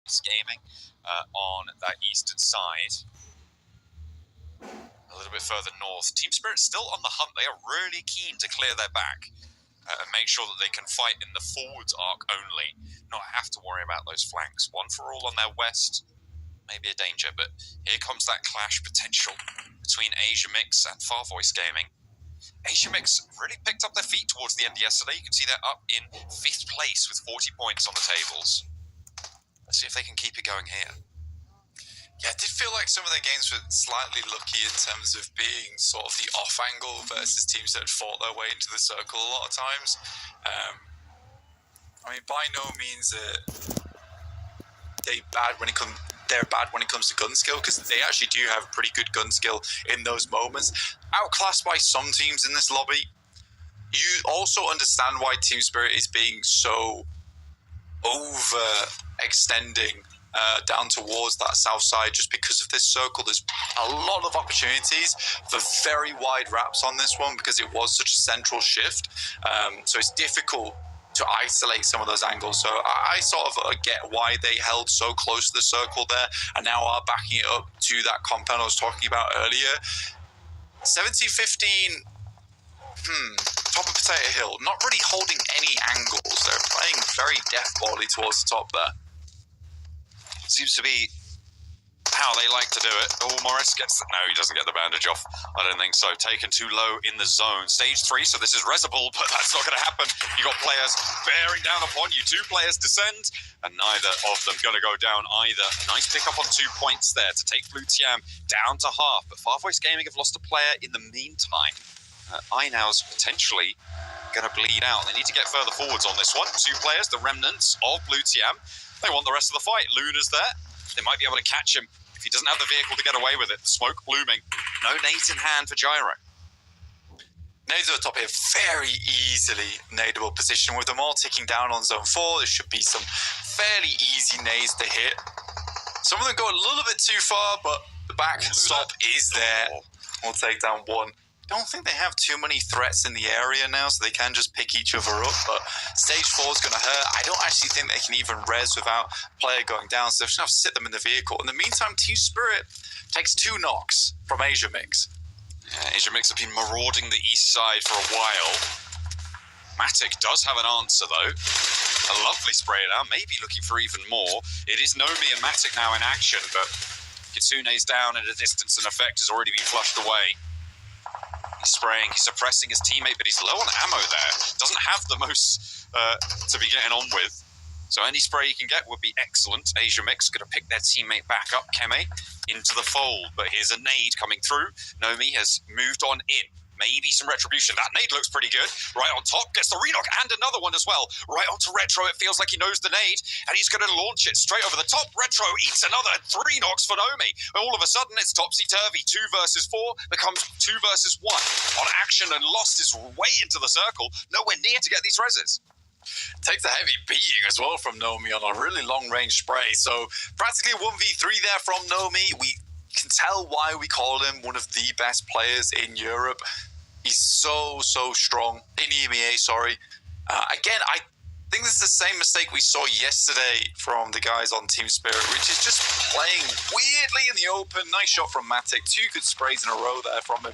Gaming on that eastern side. A little bit further north, Team Spirit still on the hunt. They are really keen to clear their back and make sure that they can fight in the forwards arc only, not have to worry about those flanks. One for all on their west, maybe a danger, but here comes that clash potential between Asia Mix and Far Voice Gaming. Asia Mix really picked up their feet towards the end of yesterday. You can see they're up in 5th place with 40 points on the tables. Let's see if they can keep it going here. Yeah, it did feel like some of their games were slightly lucky in terms of being sort of the off angle versus teams that had fought their way into the circle a lot of times. I mean, by no means they're bad when it comes to gun skill, because they actually do have pretty good gun skill in those moments. Outclassed by some teams in this lobby. You also understand why Team Spirit is being so overextending down towards that south side, just because of this circle. There's a lot of opportunities for very wide wraps on this one because it was such a central shift. So it's difficult to isolate some of those angles. So I sort of get why they held so close to the circle there and now are backing it up to that compound I was talking about earlier. 17-15, top of Potato Hill, not really holding any angles. They're playing very deathballly towards the top there. Seems to be how they like to do it. Oh, Morris gets... No, he doesn't get the bandage off. I don't think so. Taken too low in the zone. Stage 3, so this is Resable, but that's not going to happen. You got players bearing down upon you. 2 players descend, and neither of them going to go down either. Nice pick up on 2 points there to take Blue Tiam down to half, but Far Voice Gaming have lost a player in the meantime. Inow's potentially going to bleed out. They need to get further forwards on this one. 2 players, the remnants of Blue Tiam. They want the rest of the fight. Luna's there. They might be able to catch him if he doesn't have the vehicle to get away with it. The smoke blooming. No nades in hand for Gyro. Nades at the top here, very easily nadeable position. With them all ticking down on zone 4, there should be some fairly easy nades to hit. Some of them go a little bit too far, but the backstop is there. We'll take down 1. Don't think they have too many threats in the area now, so they can just pick each other up, but stage 4 is going to hurt. I don't actually think they can even res without player going down, so they're just going to have to sit them in the vehicle. In the meantime, Team Spirit takes 2 knocks from Asia Mix. Yeah, Asia Mix have been marauding the east side for a while. Matic does have an answer, though. A lovely spray now, maybe looking for even more. It is Nomi and Matic now in action, but Kitsune's down at a distance and effect has already been flushed away. He's spraying, he's suppressing his teammate, but he's low on ammo there. Doesn't have the most to be getting on with. So any spray he can get would be excellent. Asia Mix going to pick their teammate back up, Keme, into the fold. But here's a nade coming through. Nomi has moved on in. Maybe some retribution. That nade looks pretty good. Right on top, gets the re-knock and another one as well. Right onto Retro, it feels like he knows the nade, and he's going to launch it straight over the top. Retro eats another 3 knocks for Nomi. All of a sudden, it's topsy-turvy. 2 versus 4 becomes 2 versus 1. On action and lost his way into the circle. Nowhere near to get these reses. Takes a heavy beating as well from Nomi on a really long-range spray. So practically a 1v3 there from Nomi. We can tell why we call him one of the best players in Europe. He's so strong in EMEA. Again, I think this is the same mistake we saw yesterday from the guys on Team Spirit, which is just playing weirdly in the open. Nice shot from Matic. 2 good sprays in a row there from him.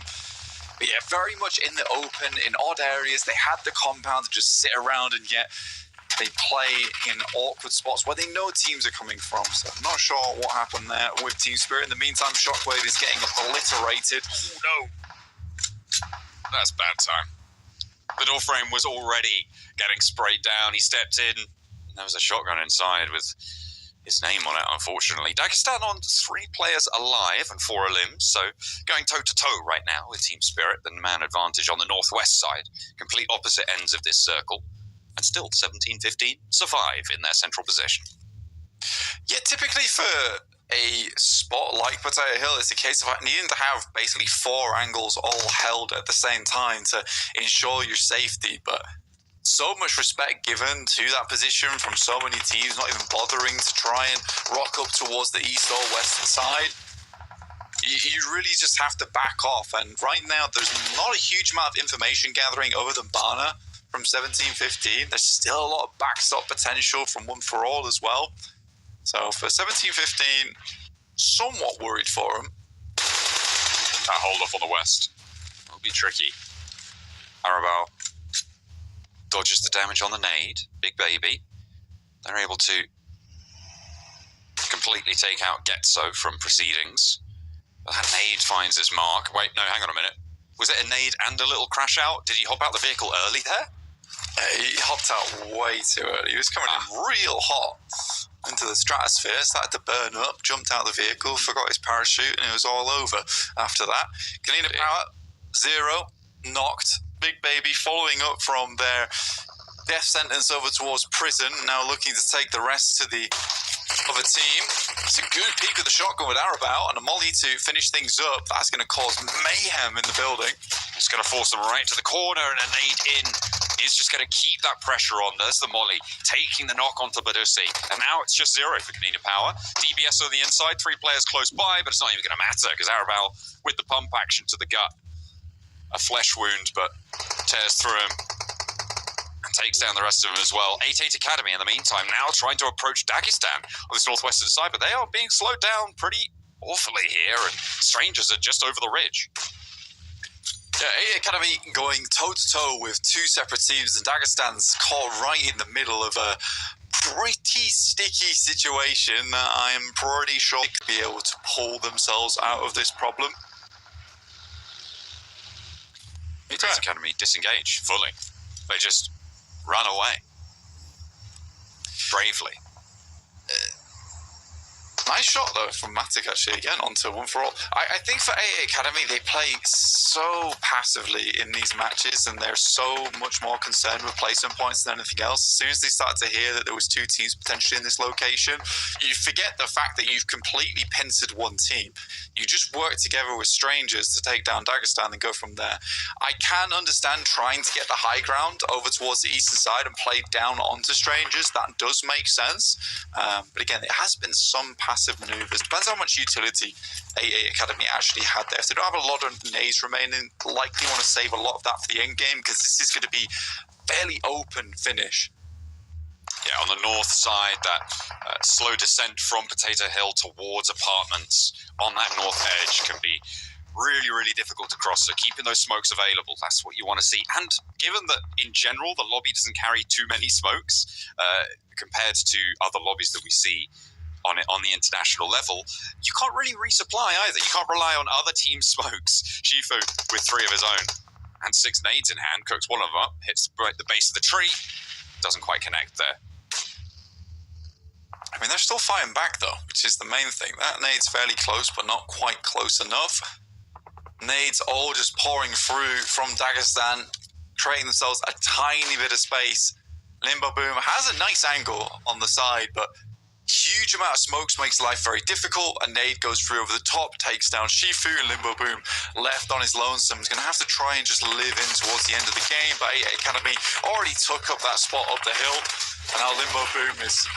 But yeah, very much in the open, in odd areas. They had the compound to just sit around, and yet they play in awkward spots where they know teams are coming from. So I'm not sure what happened there with Team Spirit. In the meantime, Shockwave is getting obliterated. Oh, no. That's bad time. The door frame was already getting sprayed down. He stepped in. And there was a shotgun inside with his name on it, unfortunately. Dagestan on 3 players alive and 4 limbs, so going toe-to-toe right now with Team Spirit, the man advantage on the northwest side, complete opposite ends of this circle. And still 17-15 survive in their central position. Yeah, typically for a spot like Potato Hill, it's a case of needing to have basically 4 angles all held at the same time to ensure your safety, but so much respect given to that position from so many teams, not even bothering to try and rock up towards the east or western side. You really just have to back off, and right now there's not a huge amount of information gathering other than Bana from 17-15. There's still a lot of backstop potential from One For All as well. So for 17-15, somewhat worried for him. That hold off on the west will be tricky. Arabal dodges the damage on the nade. Big baby. They're able to completely take out Getso from proceedings. But that nade finds its mark. Wait, no, hang on a minute. Was it a nade and a little crash out? Did he hop out the vehicle early there? He hopped out way too early. He was coming in real hot into the stratosphere, started to burn up, jumped out of the vehicle, forgot his parachute, and it was all over after that. Galena Power, 0, knocked. Big Baby following up from their death sentence over towards prison, now looking to take the rest to the other team. It's a good peek of the shotgun with Arabao and a molly to finish things up. That's going to cause mayhem in the building. It's going to force them right to the corner, and a nade in is just going to keep that pressure on. There's the molly, taking the knock onto Badusi. And now it's just 0 for Galena Power. DBS on the inside, 3 players close by, but it's not even going to matter because Arabao with the pump action to the gut. A flesh wound, but tears through him and takes down the rest of them as well. 8-8 Academy in the meantime now trying to approach Dagestan on this northwestern side, but they are being slowed down pretty awfully here, and Strangers are just over the ridge. Yeah, 8 Academy going toe-to-toe with 2 separate teams, and Dagestan's caught right in the middle of a pretty sticky situation that I'm pretty sure they could be able to pull themselves out of this problem. 8 Academy disengage fully. They just run away. Bravely. Nice shot, though, from Matic, actually, again, onto One For All. I think for 8 Academy, they play so passively in these matches, and they're so much more concerned with placement points than anything else. As soon as they start to hear that there was 2 teams potentially in this location, you forget the fact that you've completely pincered one team. You just work together with Strangers to take down Dagestan and go from there. I can understand trying to get the high ground over towards the eastern side and play down onto Strangers. That does make sense. But again, it has been some passive maneuvers. Depends how much utility 8 Academy actually had there. If they don't have a lot of nades remaining, likely want to save a lot of that for the end game, because this is going to be fairly open finish. Yeah, on the north side, that slow descent from Potato Hill towards apartments on that north edge can be really, really difficult to cross. So keeping those smokes available, that's what you want to see. And given that in general the lobby doesn't carry too many smokes compared to other lobbies that we see on the international level, you can't really resupply either. You can't rely on other team smokes. Shifu with 3 of his own and 6 nades in hand, cooks one of them up, hits right the base of the tree, doesn't quite connect there. I mean, they're still fighting back, though, which is the main thing. That nade's fairly close, but not quite close enough. Nades all just pouring through from Dagestan, creating themselves a tiny bit of space. Limbo Boom has a nice angle on the side, but huge amount of smokes makes life very difficult. A nade goes through over the top, takes down Shifu, and Limbo Boom left on his lonesome. He's going to have to try and just live in towards the end of the game, but 8 Academy already took up that spot up the hill, and now Limbo Boom is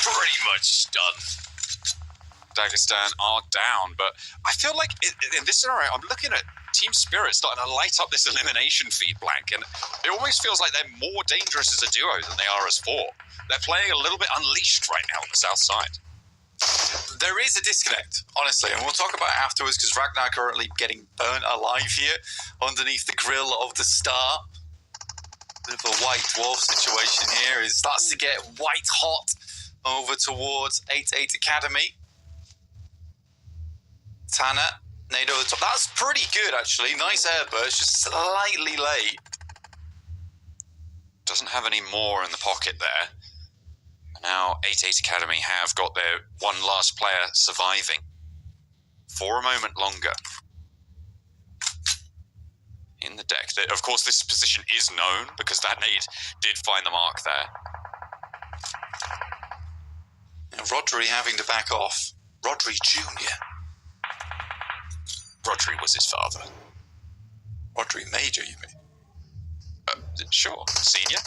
pretty much done. Dagestan are down, but I feel like in this scenario, I'm looking at Team Spirit starting to light up this elimination feed blank, and it almost feels like they're more dangerous as a duo than they are as 4. They're playing a little bit unleashed right now on the south side. There is a disconnect, honestly, and we'll talk about it afterwards, because Ragnar currently getting burnt alive here underneath the grill of the Star. Bit of a white dwarf situation here. It starts to get white hot over towards 8-8 Academy. Tanner, nade over the top. That's pretty good, actually. Nice air burst, just slightly late. Doesn't have any more in the pocket there. Now 8-8 Academy have got their one last player surviving for a moment longer in the deck. Of course, this position is known because that nade did find the mark there. And Rodri having to back off. Rodri Jr. Rodri was his father. Rodri Major, you mean? Sure. Senior?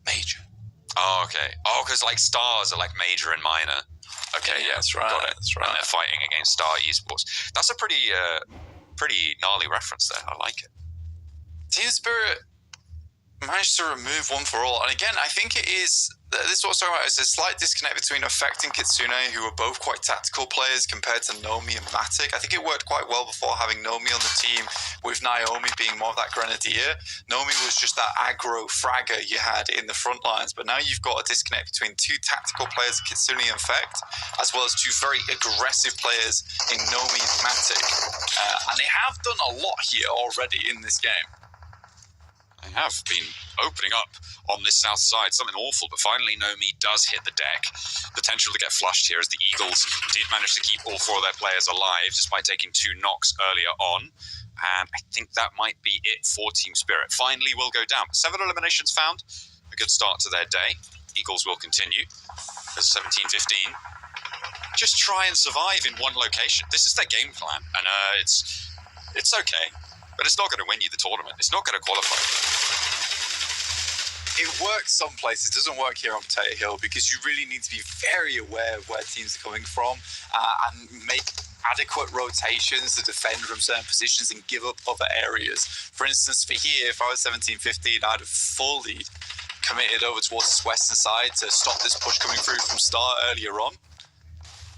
Major. Oh, okay. Oh, because like stars are like major and minor. Okay, yeah, that's right. Got it. That's right. And they're fighting against Star Esports. That's a pretty gnarly reference there. I like it. Team Spirit managed to remove one for all. And again, I think it is, this is what I'm talking about, is a slight disconnect between Effect and Kitsune, who are both quite tactical players compared to Nomi and Matic. I think it worked quite well before having Nomi on the team, with Naomi being more of that grenadier. Nomi was just that aggro fragger you had in the front lines, but now you've got a disconnect between two tactical players, Kitsune and Effect, as well as two very aggressive players in Nomi and Matic. And they have done a lot here already in this game. They have been opening up on this south side, something awful, but finally Nomi does hit the deck. Potential to get flushed here as the Eagles did manage to keep all four of their players alive despite taking 2 knocks earlier on. And I think that might be it for Team Spirit. Finally will go down. 7 eliminations found. A good start to their day. Eagles will continue. There's 17-15. Just try and survive in one location. This is their game plan, and it's okay. But it's not going to win you the tournament. It's not going to qualify. It works some places. It doesn't work here on Potato Hill because you really need to be very aware of where teams are coming from and make adequate rotations to defend from certain positions and give up other areas. For instance, for here, if I was 17-15, I'd have fully committed over towards this western side to stop this push coming through from start earlier on.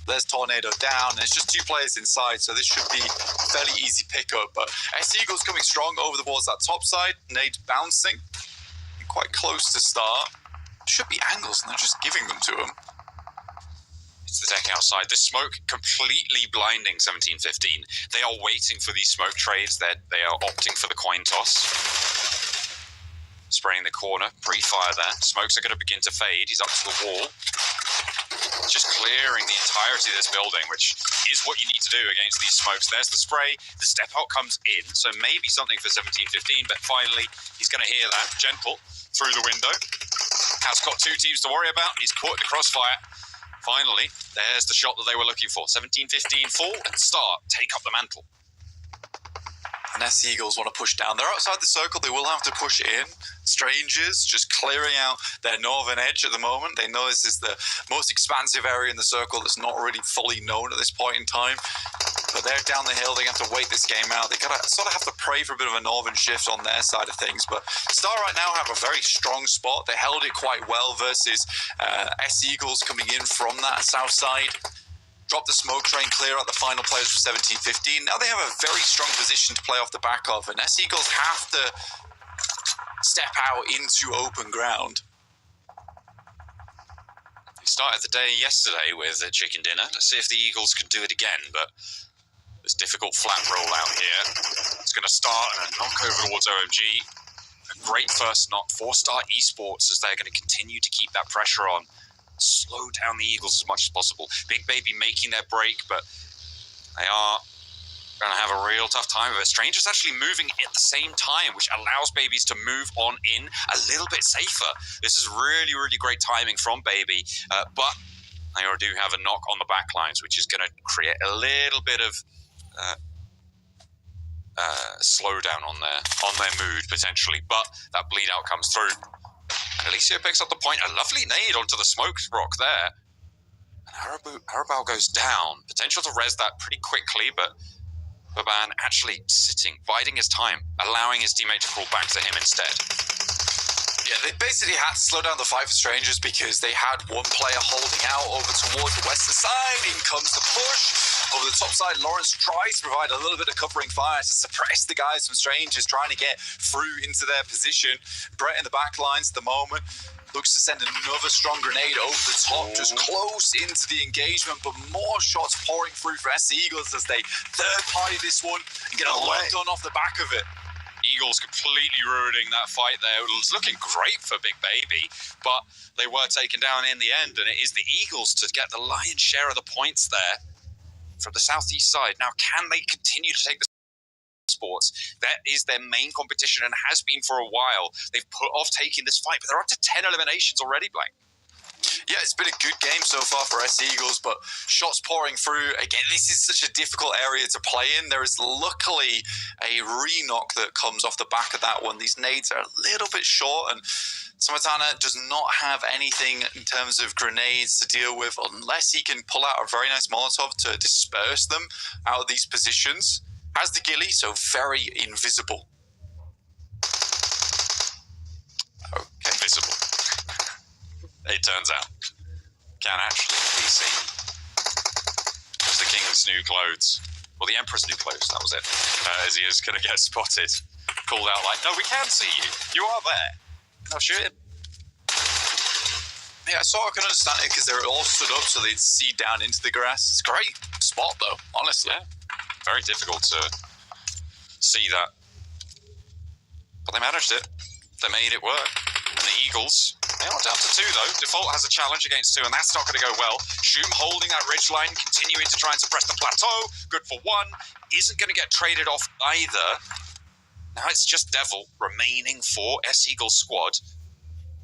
There's Tornado down, and it's just 2 players inside, so this should be fairly easy pickup. But S Eagles coming strong over towards that top side. Nade bouncing, quite close to start. Should be angles, and they're just giving them to him. It's the deck outside. This smoke completely blinding 17-15. They are waiting for these smoke trades. They are opting for the coin toss. Spraying the corner, pre-fire there. Smokes are going to begin to fade. He's up to the wall. Just clearing the entirety of this building, which is what you need to do against these smokes. There's the spray. The step out comes in, so maybe something for 17-15, but finally he's going to hear that. Gentle through the window. Has got 2 teams to worry about. He's caught in the crossfire. Finally, there's the shot that they were looking for. 17-15 fall and start. Take up the mantle. And S Eagles want to push down. They're outside the circle. They will have to push in. Strangers just clearing out their northern edge at the moment. They know this is the most expansive area in the circle that's not really fully known at this point in time. But they're down the hill. They have to wait this game out. They gotta sort of have to pray for a bit of a northern shift on their side of things. But Star right now have a very strong spot. They held it quite well versus S Eagles coming in from that south side. Drop the smoke train, clear out the final players for 17-15. Now they have a very strong position to play off the back of, and S Eagles have to step out into open ground. They started the day yesterday with a chicken dinner. Let's see if the Eagles can do it again, but this difficult flat roll out here. It's going to start and knock over towards OMG. A great first knock for Star Esports as they're going to continue to keep that pressure on. Slow down the Eagles as much as possible. Big Baby making their break, but they are going to have a real tough time of it. Stranger's actually moving at the same time, which allows Babies to move on in a little bit safer. This is really, really great timing from Baby, but they do have a knock on the back lines, which is going to create a little bit of slowdown on their mood, potentially. But that bleed out comes through. And Alicia picks up the point. A lovely nade onto the smoke rock there. And Arabal goes down. Potential to res that pretty quickly, but Baban actually sitting, biding his time, allowing his teammate to crawl back to him instead. Yeah, they basically had to slow down the fight for Strangers because they had one player holding out over towards the western side. In comes the push. Over the top side, Lawrence tries to provide a little bit of covering fire to suppress the guys from Strangers trying to get through into their position. Brett in the back lines at the moment looks to send another strong grenade over the top, just close into the engagement, but more shots pouring through for SC Eagles as they third party this one and get a lot done off the back of it. Eagles completely ruining that fight there. It was looking great for Big Baby, but they were taken down in the end, and it is the Eagles to get the lion's share of the points there from the southeast side. Now, can they continue to take the sports? That is their main competition and has been for a while. They've put off taking this fight, but they're up to 10 eliminations already, Blank. Yeah, it's been a good game so far for S Eagles, but shots pouring through. Again, this is such a difficult area to play in. There is luckily a re-knock that comes off the back of that one. These nades are a little bit short, and Samatana does not have anything in terms of grenades to deal with unless he can pull out a very nice Molotov to disperse them out of these positions. Has the ghillie, so very invisible. it turns out, can actually be seen as the king's new clothes. Well, the emperor's new clothes, that was it. As he is going to get spotted, called out like, no, we can see you. You are there. Now shoot him. Yeah, I sort of can understand it because they're all stood up so they'd see down into the grass. It's a great spot, though, honestly. Yeah. Very difficult to see that. But they managed it. They made it work. And the Eagles, they are down to 2, though. Default has a challenge against 2, and that's not going to go well. Shum holding that ridgeline, continuing to try and suppress the plateau. Good for 1. Isn't going to get traded off either. Now it's just Devil remaining for S-Eagles squad.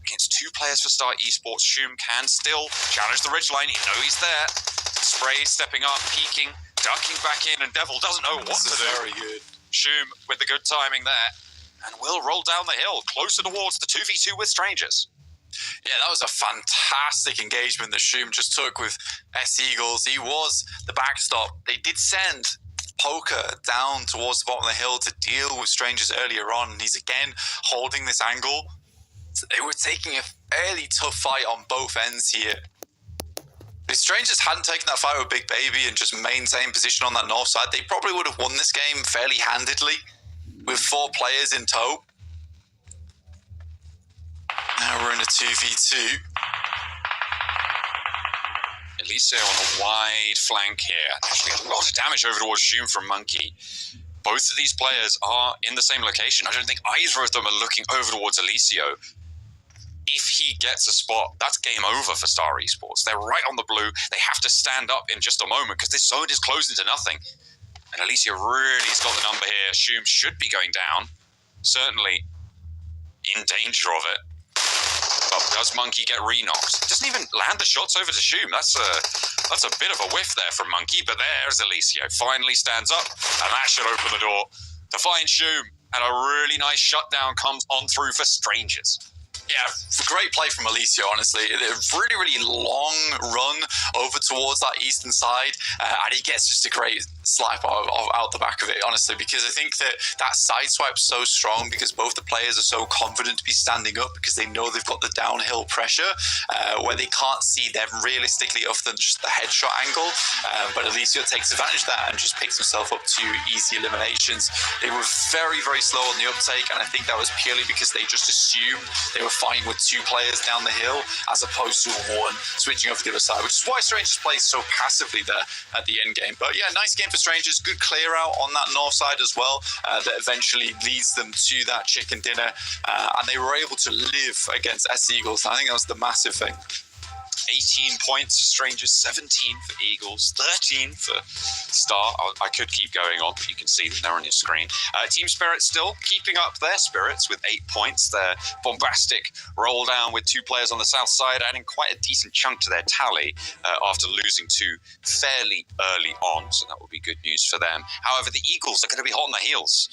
Against 2 players for Star Esports, Shum can still challenge the ridgeline. You know he's there. Spray stepping up, peeking, ducking back in, and Devil doesn't know what to do. Very good. Shum with the good timing there. And will roll down the hill, closer towards the 2v2 with strangers. Yeah, that was a fantastic engagement that Shum just took with S-Eagles. He was the backstop. They did send Poker down towards the bottom of the hill to deal with strangers earlier on, and he's again holding this angle. They were taking a fairly tough fight on both ends here. If strangers hadn't taken that fight with Big Baby and just maintained position on that north side, they probably would have won this game fairly handedly with 4 players in tow. Now we're in a 2v2. Elise on a wide flank here. Actually, a lot of damage over towards Shum from Monkey. Both of these players are in the same location. I don't think either of them are looking over towards Eliseo. If he gets a spot, that's game over for Star Esports. They're right on the blue. They have to stand up in just a moment because this zone is closing to nothing. And Eliseo really has got the number here. Shum should be going down. Certainly in danger of it. But does Monkey get re-knocked? Doesn't even land the shots over to Shum. That's a bit of a whiff there from Monkey. But there's Eliseo. Finally stands up. And that should open the door to find Shum. And a really nice shutdown comes on through for strangers. Yeah, great play from Eliseo, honestly. A really, really long run over towards that eastern side, and he gets just a great slap out the back of it, honestly, because I think that side swipe's so strong because both the players are so confident to be standing up because they know they've got the downhill pressure where they can't see them realistically other than just the headshot angle, but Eliseo takes advantage of that and just picks himself up 2 easy eliminations. They were very, very slow on the uptake, and I think that was purely because they just assumed they were fighting with 2 players down the hill as opposed to 1 switching over to the other side, which is why Strangers plays so passively there at the end game. But yeah, nice game for Strangers. Good clear out on that north side as well that eventually leads them to that chicken dinner, and they were able to live against S-Eagles. I think that was the massive thing. 18 points for Strangers, 17 for Eagles, 13 for Star. I could keep going on, but you can see them there on your screen. Team Spirit still keeping up their spirits with 8 points. Their bombastic roll down with 2 players on the south side, adding quite a decent chunk to their tally after losing 2 fairly early on, so that will be good news for them. However, the Eagles are going to be hot on their heels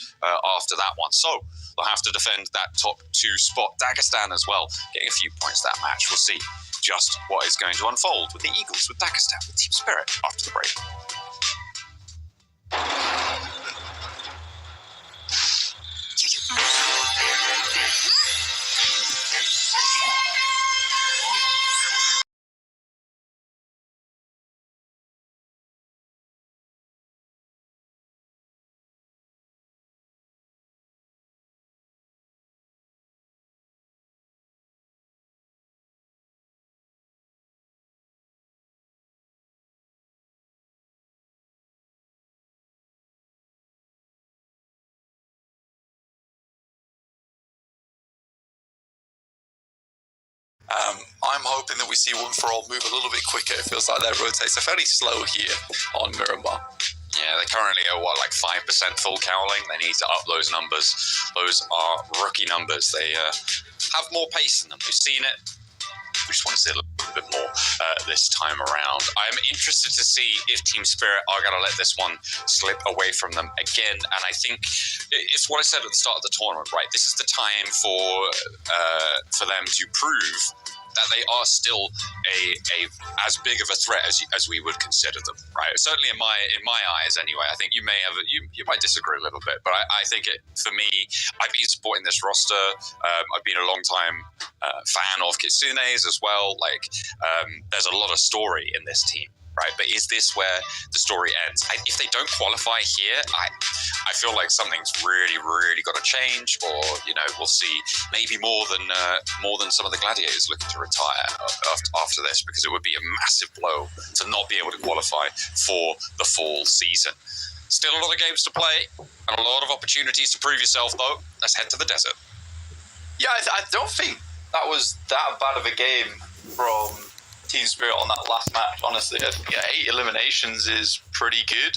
after that one, so they'll have to defend that top 2 spot. Dagestan as well, getting a few points that match. We'll see just what is going to unfold with the Eagles, with Dagestan, with Team Spirit after the break. I'm hoping that we see One For All move a little bit quicker. It feels like their rotates are fairly slow here on Miramar. Yeah, they currently are, like 5% full cowling. They need to up those numbers. Those are rookie numbers. They have more pace in them. We've seen it. We just want to see a little bit more this time around. I'm interested to see if Team Spirit are going to let this one slip away from them again. And I think it's what I said at the start of the tournament, right? This is the time for them to prove that they are still a as big of a threat as we would consider them, right? Certainly in my eyes, anyway. I think you may have you might disagree a little bit, but I think for me, I've been supporting this roster. I've been a long time fan of Kitsune's as well. Like, there's a lot of story in this team, right? But is this where the story ends? If they don't qualify here, I feel like something's really, really got to change, or we'll see maybe more than some of the gladiators looking to retire after this, because it would be a massive blow to not be able to qualify for the fall season. Still a lot of games to play and a lot of opportunities to prove yourself, though. Let's head to the desert. Yeah, I don't think that was that bad of a game from Team Spirit on that last match, honestly. I think 8 eliminations is pretty good,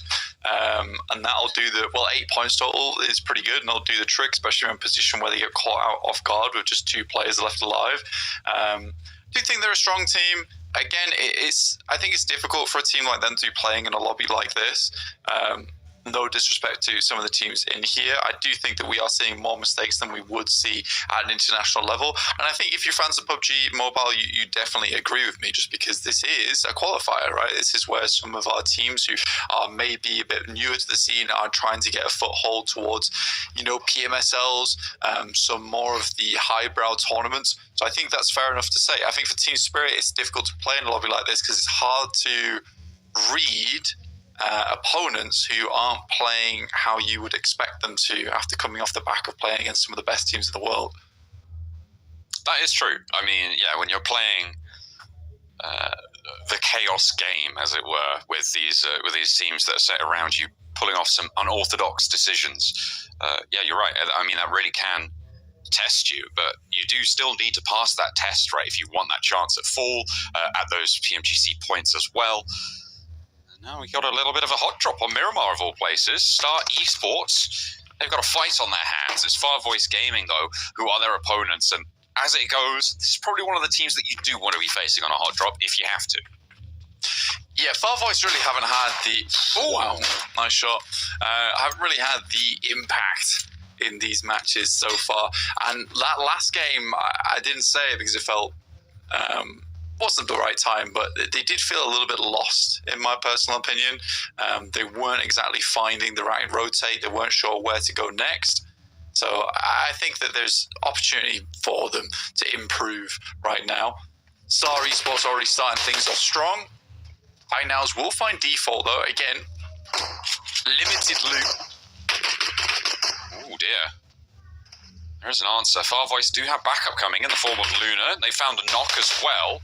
and that'll do 8 points total is pretty good, and that'll do the trick, especially in a position where they get caught out off guard with just 2 players left alive. Do you think they're a strong team? Again, I think it's difficult for a team like them to be playing in a lobby like this. No disrespect to some of the teams in here, I do think that we are seeing more mistakes than we would see at an international level. And I think if you're fans of PUBG Mobile, you definitely agree with me, just because this is a qualifier, right? This is where some of our teams who are maybe a bit newer to the scene are trying to get a foothold towards, PMSLs, some more of the highbrow tournaments. So I think that's fair enough to say. I think for Team Spirit, it's difficult to play in a lobby like this because it's hard to read opponents who aren't playing how you would expect them to after coming off the back of playing against some of the best teams in the world. That is true. I mean, yeah, when you're playing the chaos game, as it were, with these teams that are set around you, pulling off some unorthodox decisions, yeah, you're right. I mean, that really can test you, but you do still need to pass that test, right, if you want that chance at fall, at those PMGC points as well. Now we got a little bit of a hot drop on Miramar, of all places. Star Esports, they've got a fight on their hands. It's Far Voice Gaming, though, who are their opponents. And as it goes, this is probably one of the teams that you do want to be facing on a hot drop if you have to. Yeah, Far Voice really haven't had the... Oh, wow, nice shot. Haven't really had the impact in these matches so far. And that last game, I didn't say it because it felt... wasn't the right time, but they did feel a little bit lost, in my personal opinion. They weren't exactly finding the right rotate. They weren't sure where to go next. So I think that there's opportunity for them to improve right now. Star Esports already starting things off strong. High Nows will find default, though. Again, limited loot. Oh, dear. There's an answer. Far Voice do have backup coming in the form of Luna. They found a knock as well.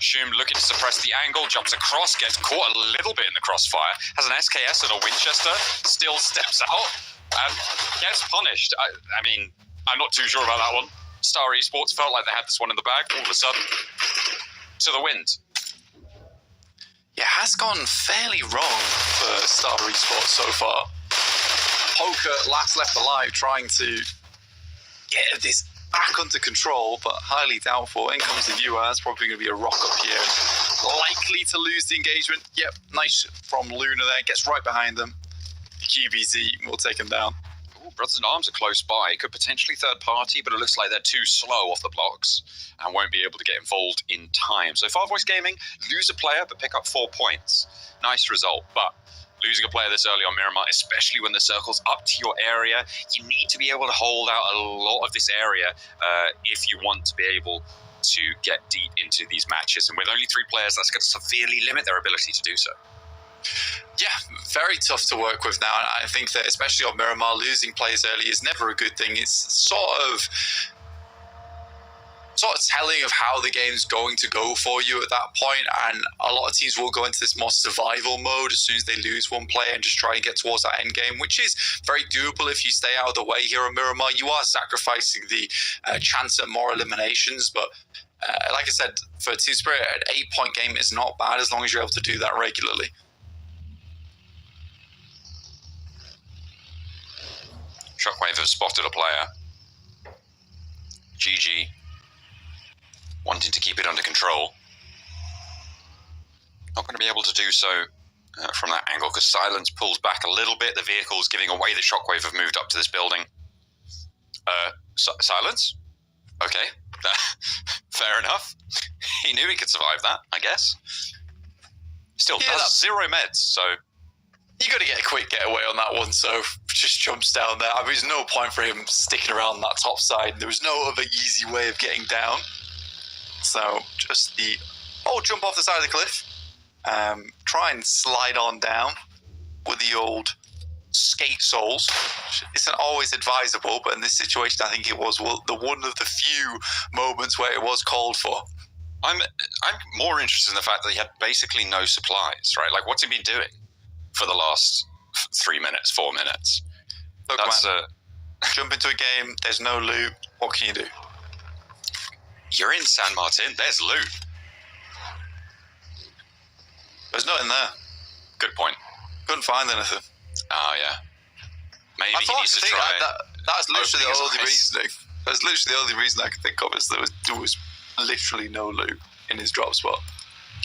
Shum looking to suppress the angle, jumps across, gets caught a little bit in the crossfire, has an SKS and a Winchester, still steps out, and gets punished. I mean, I'm not too sure about that one. Star Esports felt like they had this one in the bag, all of a sudden, to the wind. Yeah, it has gone fairly wrong for Star Esports so far. Poker last left alive, trying to get this back under control, but highly doubtful. In comes the viewer. It's probably going to be a rock up here. Likely to lose the engagement. Yep, nice from Luna there. Gets right behind them. The QBZ will take him down. Ooh, Brothers in Arms are close by. Could potentially third party, but it looks like they're too slow off the blocks and won't be able to get involved in time. So Far Voice Gaming lose a player, but pick up 4 points. Nice result, but losing a player this early on Miramar, especially when the circle's up to your area, you need to be able to hold out a lot of this area if you want to be able to get deep into these matches. And with only 3 players, that's going to severely limit their ability to do so. Yeah, very tough to work with now. I think that especially on Miramar, losing players early is never a good thing. It's sort of telling of how the game's going to go for you at that point, and a lot of teams will go into this more survival mode as soon as they lose one player and just try and get towards that end game, which is very doable if you stay out of the way here on Miramar. You are sacrificing the chance at more eliminations, but like I said, for Team Spirit, an 8-point game is not bad as long as you're able to do that regularly. Shockwave have spotted a player. GG. Wanting to keep it under control. Not going to be able to do so from that angle because Silence pulls back a little bit. The vehicle's giving away the Shockwave have moved up to this building. Silence? Okay. Fair enough. He knew he could survive that, I guess. Still, that's 0 meds, so... You got to get a quick getaway on that one, so just jumps down there. I mean, there's no point for him sticking around that top side. There was no other easy way of getting down. So just the jump off the side of the cliff. Try and slide on down with the old skate soles. Isn't always advisable, but in this situation, I think it was the one of the few moments where it was called for. I'm more interested in the fact that he had basically no supplies, right? Like, what's he been doing for the last 3 minutes, 4 minutes? Look, man, jump into a game, there's no loot, what can you do? You're in San Martin, there's loot. There's nothing there. Good point. Couldn't find anything. Oh, yeah. Maybe he needs to try... That's literally the only reasoning. That's literally the only reason I can think of is there was literally no loot in his drop spot.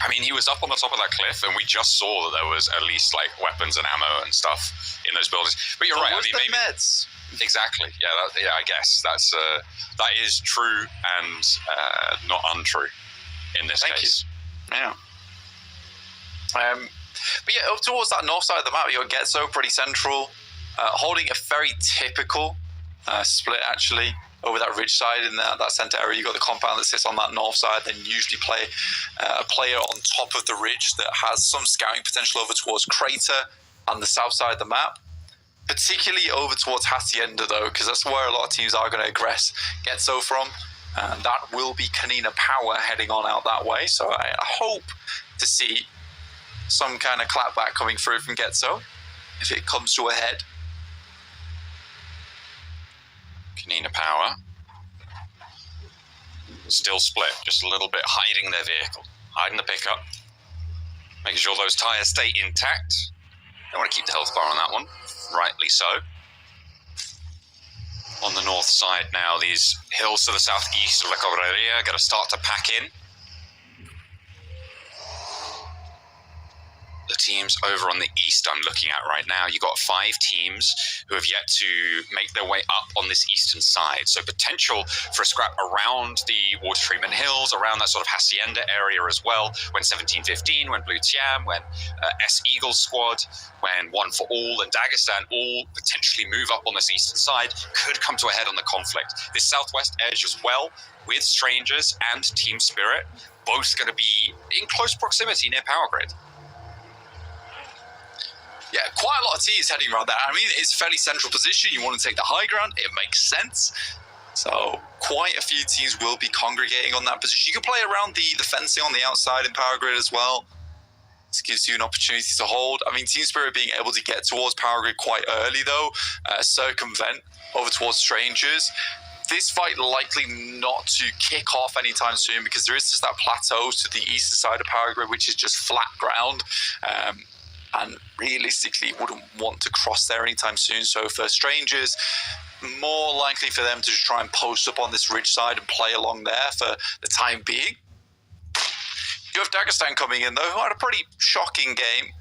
I mean, he was up on the top of that cliff, and we just saw that there was at least like weapons and ammo and stuff in those buildings. But you're right. I mean, maybe meds. Exactly. Yeah. I guess that is true and not untrue in this case. Yeah. But yeah, up towards that north side of the map, you'll get so pretty central, holding a very typical split actually. Over that ridge side in that center area, you've got the compound that sits on that north side, then usually play a player on top of the ridge that has some scouting potential over towards Crater and the south side of the map, particularly over towards Hacienda though, because that's where a lot of teams are going to aggress Getzo from, and that will be Kanina Power heading on out that way, so I hope to see some kind of clapback coming through from Getzo if it comes to a head. Kanina Power. Still split, just a little bit, hiding their vehicle, hiding the pickup, making sure those tyres stay intact. Don't want to keep the health bar on that one, rightly so. On the north side now, these hills to the southeast of La Cobreria are going to start to pack in. The teams over on the east I'm looking at right now, you've got 5 teams who have yet to make their way up on this eastern side. So potential for a scrap around the water treatment hills, around that sort of Hacienda area as well, when 1715, when Blue Tiam, when S-Eagle squad, when One for All and Dagestan all potentially move up on this eastern side, could come to a head on the conflict. This southwest edge as well, with Strangers and Team Spirit, both going to be in close proximity near Power Grid. Yeah, quite a lot of teams heading around there. I mean, it's a fairly central position. You want to take the high ground. It makes sense. So quite a few teams will be congregating on that position. You can play around the fencing on the outside in Power Grid as well. This gives you an opportunity to hold. I mean, Team Spirit being able to get towards Power Grid quite early, though, circumvent over towards Strangers. This fight likely not to kick off anytime soon because there is just that plateau to the eastern side of Power Grid, which is just flat ground. And realistically wouldn't want to cross there anytime soon. So for Strangers, more likely for them to just try and post up on this ridge side and play along there for the time being. You have Dagestan coming in though, who had a pretty shocking game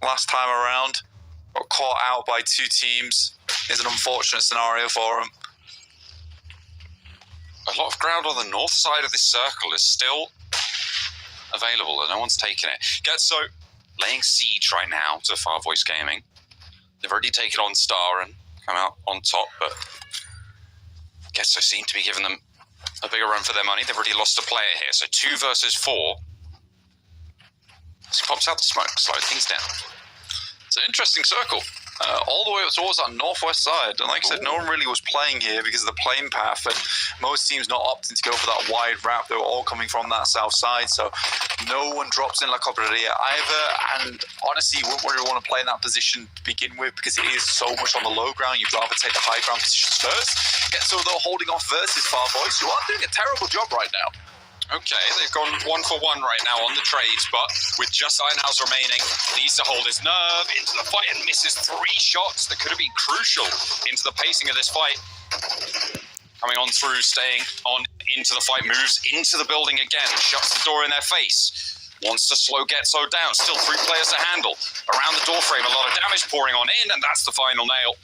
last time around. Got caught out by 2 teams. It's an unfortunate scenario for them. A lot of ground on the north side of this circle is still available and no one's taken it. Getzo laying siege right now to Far Voice Gaming. They've already taken on Star and come out on top, but Getzo seem to be giving them a bigger run for their money. They've already lost a player here, so 2 versus 4. This pops out the smoke, slow things down. It's an interesting circle. All the way up towards that northwest side. And like I said, no one really was playing here because of the plane path, and most teams not opting to go for that wide wrap. They were all coming from that south side, so no one drops in La Cobreria either. And honestly, you wouldn't really want to play in that position to begin with because it is so much on the low ground. You'd rather take the high ground positions first. Get so though holding off versus Far Voice, who are doing a terrible job right now. Okay, they've gone 1 for 1 right now on the trades, but with just Ironhouse remaining, needs to hold his nerve into the fight and misses 3 shots that could have been crucial into the pacing of this fight. Coming on through, staying on into the fight, moves into the building again, shuts the door in their face. Wants to slow Getzo down, still 3 players to handle. Around the door frame, a lot of damage pouring on in, and that's the final nail.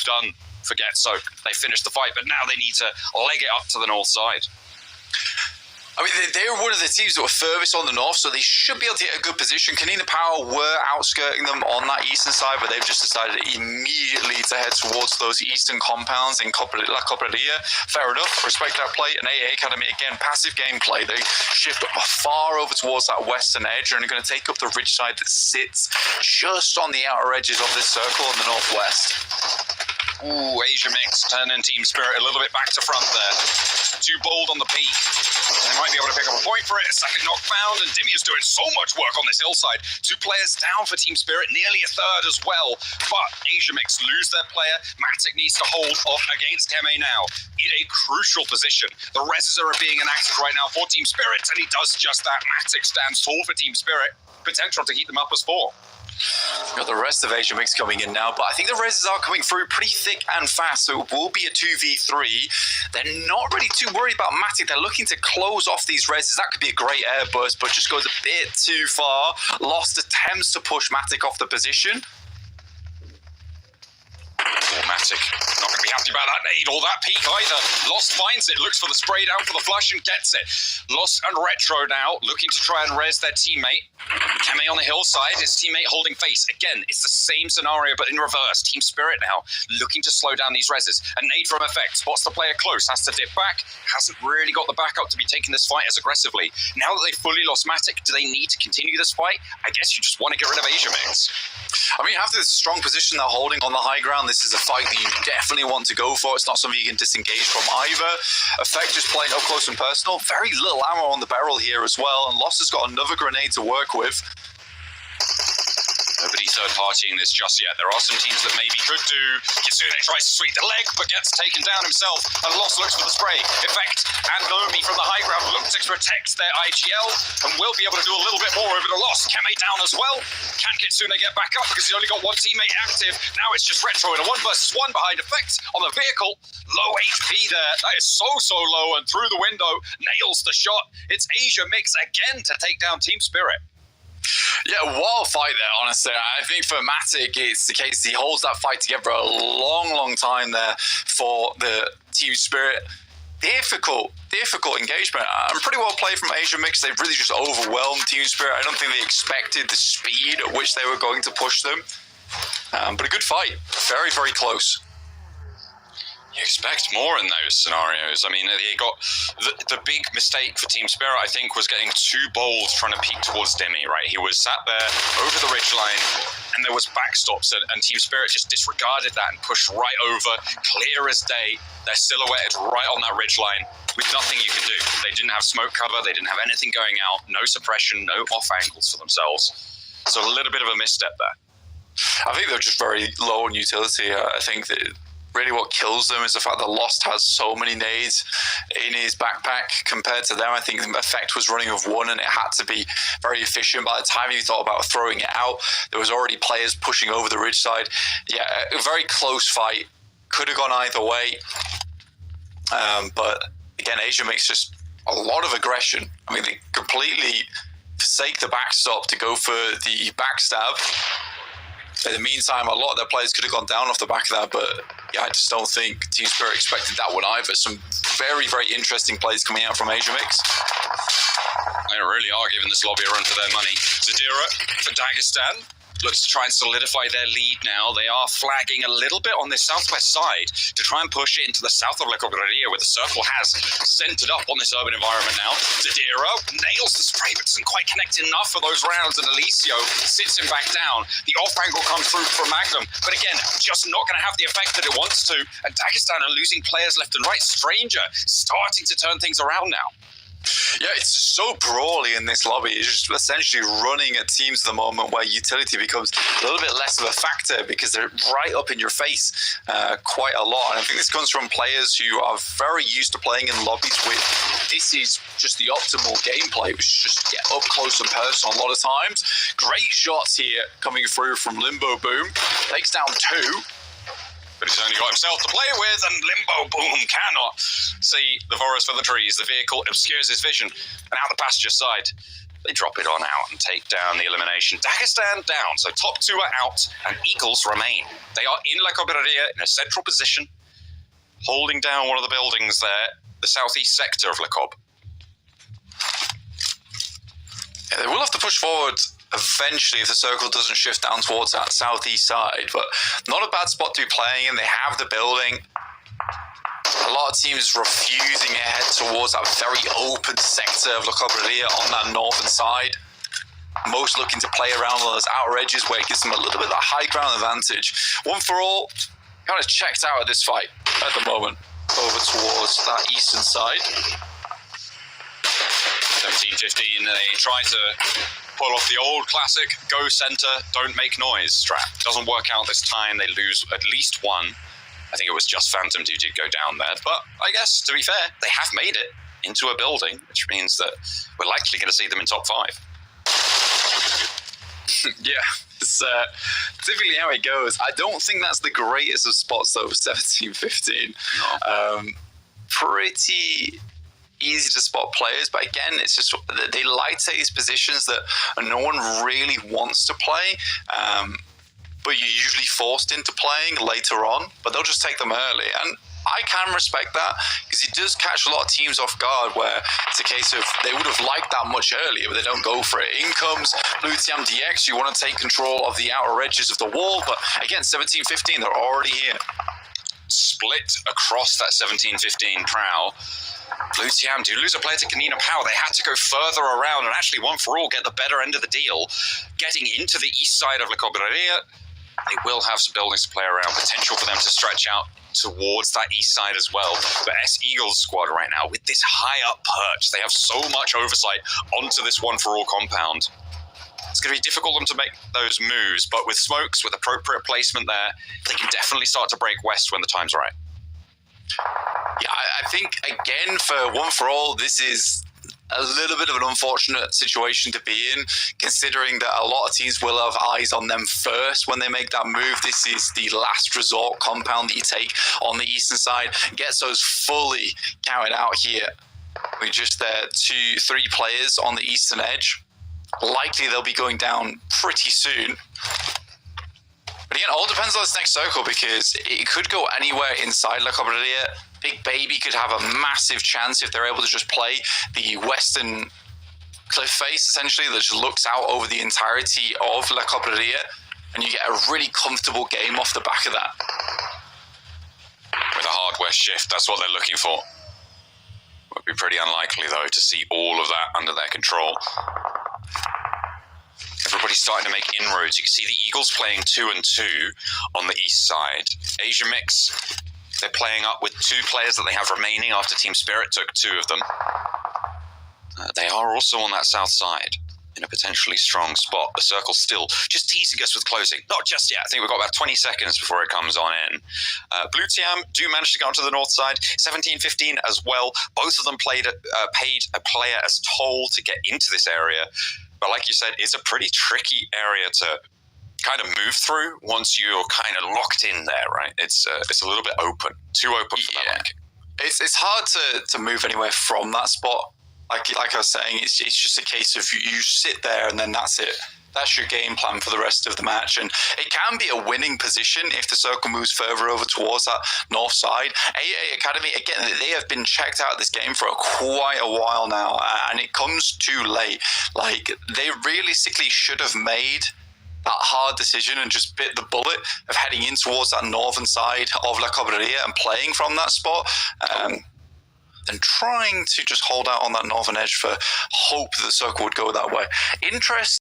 Done for Getzo. They finished the fight, but now they need to leg it up to the north side. I mean, they're one of the teams that were furthest on the north, so they should be able to get a good position. Canina Power were outskirting them on that eastern side, but they've just decided immediately to head towards those eastern compounds in La Cobradia. Fair enough, respect that play. And AA Academy, again, passive gameplay. They shift far over towards that western edge and are going to take up the ridge side that sits just on the outer edges of this circle in the northwest. Ooh, Asia Mix turning Team Spirit a little bit back to front there. Too bold on the peak. They might be able to pick up a point for it. A second knock found, and Dimmy is doing so much work on this hillside. 2 players down for Team Spirit, nearly a third as well. But Asia Mix lose their player. Matic needs to hold off against Keme now in a crucial position. The reses are being enacted right now for Team Spirit, and he does just that. Matic stands tall for Team Spirit. Potential to heat them up as 4. Got the rest of Asia Mix coming in now, but I think the reses are coming through pretty thick and fast, so it will be a 2v3. They're not really too worried about Matic. They're looking to close off these reses. That could be a great air burst, but just goes a bit too far. Lost attempts to push Matic off the position. Matic not going to be happy about that nade or that peak either. Lost finds it, looks for the spray down for the flush and gets it. Lost and Retro now looking to try and res their teammate. Keme on the hillside, his teammate holding face. Again, it's the same scenario but in reverse. Team Spirit now looking to slow down these reses. A nade from Effect, spots the player close, has to dip back. Hasn't really got the backup to be taking this fight as aggressively. Now that they've fully lost Matic, do they need to continue this fight? I guess you just want to get rid of Asia Mix. I mean, after this strong position they're holding on the high ground, this is a fight that you definitely want to go for. It's not something you can disengage from either. Effect just playing up close and personal. Very little ammo on the barrel here as well, and Lost has got another grenade to work with. Nobody third-partying this just yet. There are some teams that maybe could do. Kitsune tries to sweep the leg, but gets taken down himself. And Lost looks for the spray. Effect and Nomi from the high ground look to protect their IGL and will be able to do a little bit more over the Lost. Keme down as well. Can Kitsune get back up because he's only got one teammate active? Now it's just Retro in a 1 versus 1 behind Effect on the vehicle. Low HP there. That is so low, and through the window nails the shot. It's Asia Mix again to take down Team Spirit. Yeah, what a fight there, honestly. I think for Matic, it's the case he holds that fight together a long time there for the Team Spirit. Difficult engagement. Pretty well played from Asia Mix. They've really just overwhelmed Team Spirit. I don't think they expected the speed at which they were going to push them. But a good fight. Very close. You expect more in those scenarios. I mean, they got the big mistake for Team Spirit, I think, was getting too bold trying to peek towards Demi, right? He was sat there over the ridgeline, and there was backstops, and Team Spirit just disregarded that and pushed right over, clear as day. They're silhouetted right on that ridgeline with nothing you can do. They didn't have smoke cover. They didn't have anything going out. No suppression, no off angles for themselves. So a little bit of a misstep there. I think they're just very low on utility. I think that really what kills them is the fact that Lost has so many nades in his backpack compared to them. I think the Effect was running with 1 and it had to be very efficient. By the time he thought about throwing it out, there was already players pushing over the ridge side. Yeah, a very close fight. Could have gone either way. But again, Asia makes just a lot of aggression. I mean, they completely forsake the backstop to go for the backstab. In the meantime, a lot of their players could have gone down off the back of that, but yeah, I just don't think Team Spirit expected that one either. Some very interesting plays coming out from Asia Mix. They really are giving this lobby a run for their money. Zadira for Dagestan looks to try and solidify their lead now. They are flagging a little bit on this southwest side to try and push it into the south of La Cobradia, where the circle has centered up on this urban environment now. Zadira nails the spray, but doesn't quite connect enough for those rounds, and Alicio sits him back down. The off angle comes through from Magnum, but again, just not going to have the effect that it wants to, and Dagestan are losing players left and right. Stranger starting to turn things around now. Yeah, it's so brawly in this lobby. It's just essentially running at teams at the moment where utility becomes a little bit less of a factor because they're right up in your face quite a lot. And I think this comes from players who are very used to playing in lobbies with this is just the optimal gameplay, which is just get up close and personal a lot of times. Great shots here coming through from Limbo Boom. Takes down 2. But he's only got himself to play with, and Limbo Boom cannot see the forest for the trees. The vehicle obscures his vision, and out the pasture side, they drop it on out and take down the elimination. Dagestan down, so top 2 are out, and Eagles remain. They are in La Cobradia in a central position, holding down one of the buildings there, the southeast sector of La Cob. Yeah, they will have to push forward eventually if the circle doesn't shift down towards that southeast side, but not a bad spot to be playing in. They have the building. A lot of teams refusing to head towards that very open sector of La Cobreria on that northern side. Most looking to play around on those outer edges where it gives them a little bit of that high ground advantage. One for all, kind of checked out of this fight at the moment. Over towards that eastern side. 17-15, they try to pull off the old classic go center, don't make noise strap. Doesn't work out this time. They lose at least one. I think it was just Phantom who did go down there. But I guess, to be fair, they have made it into a building, which means that we're likely going to see them in top 5. Yeah, it's typically how it goes. I don't think that's the greatest of spots, though, 17-15. No. Pretty easy to spot players, but again, it's just they like to take these positions that no one really wants to play, but you're usually forced into playing later on, but they'll just take them early. And I can respect that because it does catch a lot of teams off guard where it's a case of they would have liked that much earlier, but they don't go for it. In comes Blue Team DX. You want to take control of the outer edges of the wall, but again, 17-15, they're already here. Split across that 17-15 prow. Blue Team do lose a player to Canina Power. They had to go further around and actually one for all get the better end of the deal. Getting into the east side of La Cobreria, they will have some buildings to play around. Potential for them to stretch out towards that east side as well. But S-Eagles squad right now, with this high up perch, they have so much oversight onto this one for all compound. It's going to be difficult for them to make those moves, but with smokes, with appropriate placement there, they can definitely start to break west when the time's right. Yeah, I think, again, for one for all, this is a little bit of an unfortunate situation to be in, considering that a lot of teams will have eyes on them first when they make that move. This is the last resort compound that you take on the eastern side. Gets those fully counted out here. With just 2-3 players on the eastern edge. Likely they'll be going down pretty soon. But again, all depends on this next circle because it could go anywhere inside La Cobreria. Big Baby could have a massive chance if they're able to just play the western cliff face, essentially, that just looks out over the entirety of La Cobreria, and you get a really comfortable game off the back of that. With a hardware shift, that's what they're looking for. Would be pretty unlikely, though, to see all of that under their control. Everybody's starting to make inroads. You can see the Eagles playing 2 and 2 on the east side. Asia Mix, they're playing up with 2 players that they have remaining after Team Spirit took 2 of them. They are also on that south side in a potentially strong spot. The circle's still just teasing us with closing. Not just yet. I think we've got about 20 seconds before it comes on in. Blue Team do manage to go onto the north side. 17-15 as well. Both of them paid a player as toll to get into this area. But like you said, it's a pretty tricky area to kind of move through once you're kind of locked in there, right? It's a little bit open. Too open for that liking. It's hard to move anywhere from that spot. Like I was saying, it's just a case of you sit there and then that's it. That's your game plan for the rest of the match. And it can be a winning position if the circle moves further over towards that north side. AA Academy, again, they have been checked out of this game for quite a while now, and it comes too late. Like, they realistically should have made that hard decision and just bit the bullet of heading in towards that northern side of La Cobreria and playing from that spot. And trying to just hold out on that northern edge for hope that the circle would go that way. Interesting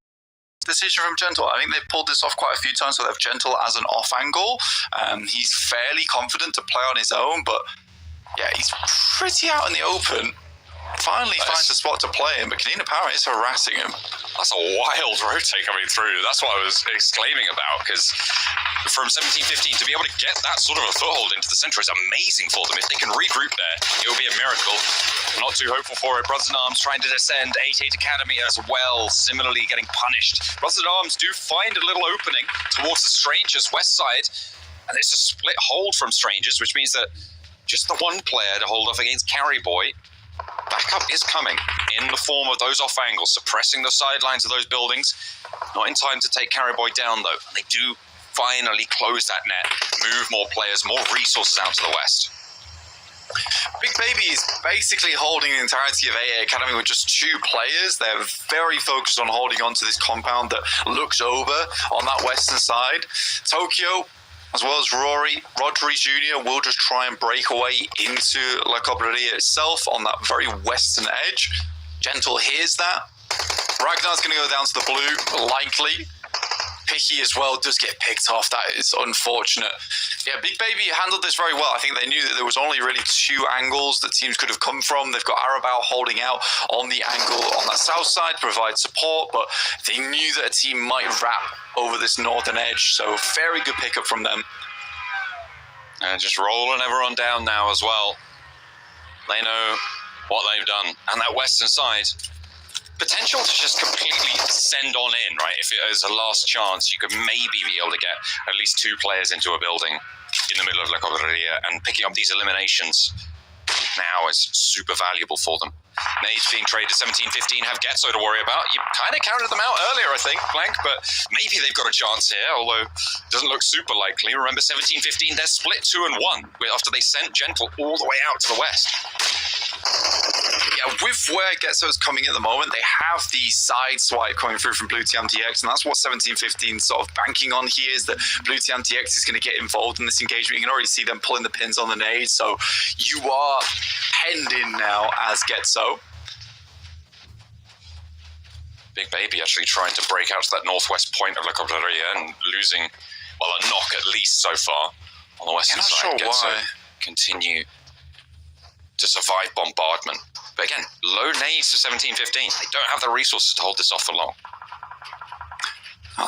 decision from Gentle. I think they've pulled this off quite a few times, so they have Gentle as an off angle. He's fairly confident to play on his own, but yeah, he's pretty out in the open. Finally finds a spot to play him, but Canina Power is harassing him. That's a wild rotate coming through. That's what I was exclaiming about, because from 17-15 to be able to get that sort of a foothold into the center is amazing for them. If they can regroup there, it will be a miracle. I'm not too hopeful for it. Brothers in Arms trying to descend. 8-8 Academy as well, similarly getting punished. Brothers in Arms do find a little opening towards the Strangers west side, and it's a split hold from Strangers, which means that just the one player to hold off against Carry Boy. Backup is coming in the form of those off angles, suppressing the sidelines of those buildings. Not in time to take Carry Boy down, though. And they do finally close that net, move more players, more resources out to the west. Big Baby is basically holding the entirety of AA Academy with just 2 players. They're very focused on holding on to this compound that looks over on that western side. Tokyo, as well as Rodri Jr. will just try and break away into La Cobreria itself on that very western edge. Gentle hears that. Ragnar's going to go down to the blue, likely. Picky as well does get picked off. That is unfortunate. Yeah, Big Baby handled this very well. I think they knew that there was only really 2 angles that teams could have come from. They've got Arabao holding out on the angle on that south side to provide support, but they knew that a team might wrap over this northern edge, so very good pickup from them. And just rolling everyone down now as well. They know what they've done. And that western side, potential to just completely send on in, right? If it is a last chance, you could maybe be able to get at least 2 players into a building in the middle of La Cobreria, and picking up these eliminations now is super valuable for them. Nades being traded 17-15 have Getso to worry about. You kind of counted them out earlier, I think, Blank, but maybe they've got a chance here, although it doesn't look super likely. Remember, 17-15, they're split 2-1 after they sent Gentle all the way out to the west. Yeah, with where Getso's coming at the moment, they have the side swipe coming through from Blue Team TX, and that's what 17-15 sort of banking on here, is that Blue Team TX is going to get involved in this engagement. You can already see them pulling the pins on the nade, so you are penned in now as Getso. Big Baby actually trying to break out to that northwest point of La Cobreria and losing, well, a knock at least so far on the western side. I'm not sure why. Continue to survive bombardment. But again, low nades to 17-15. They don't have the resources to hold this off for long.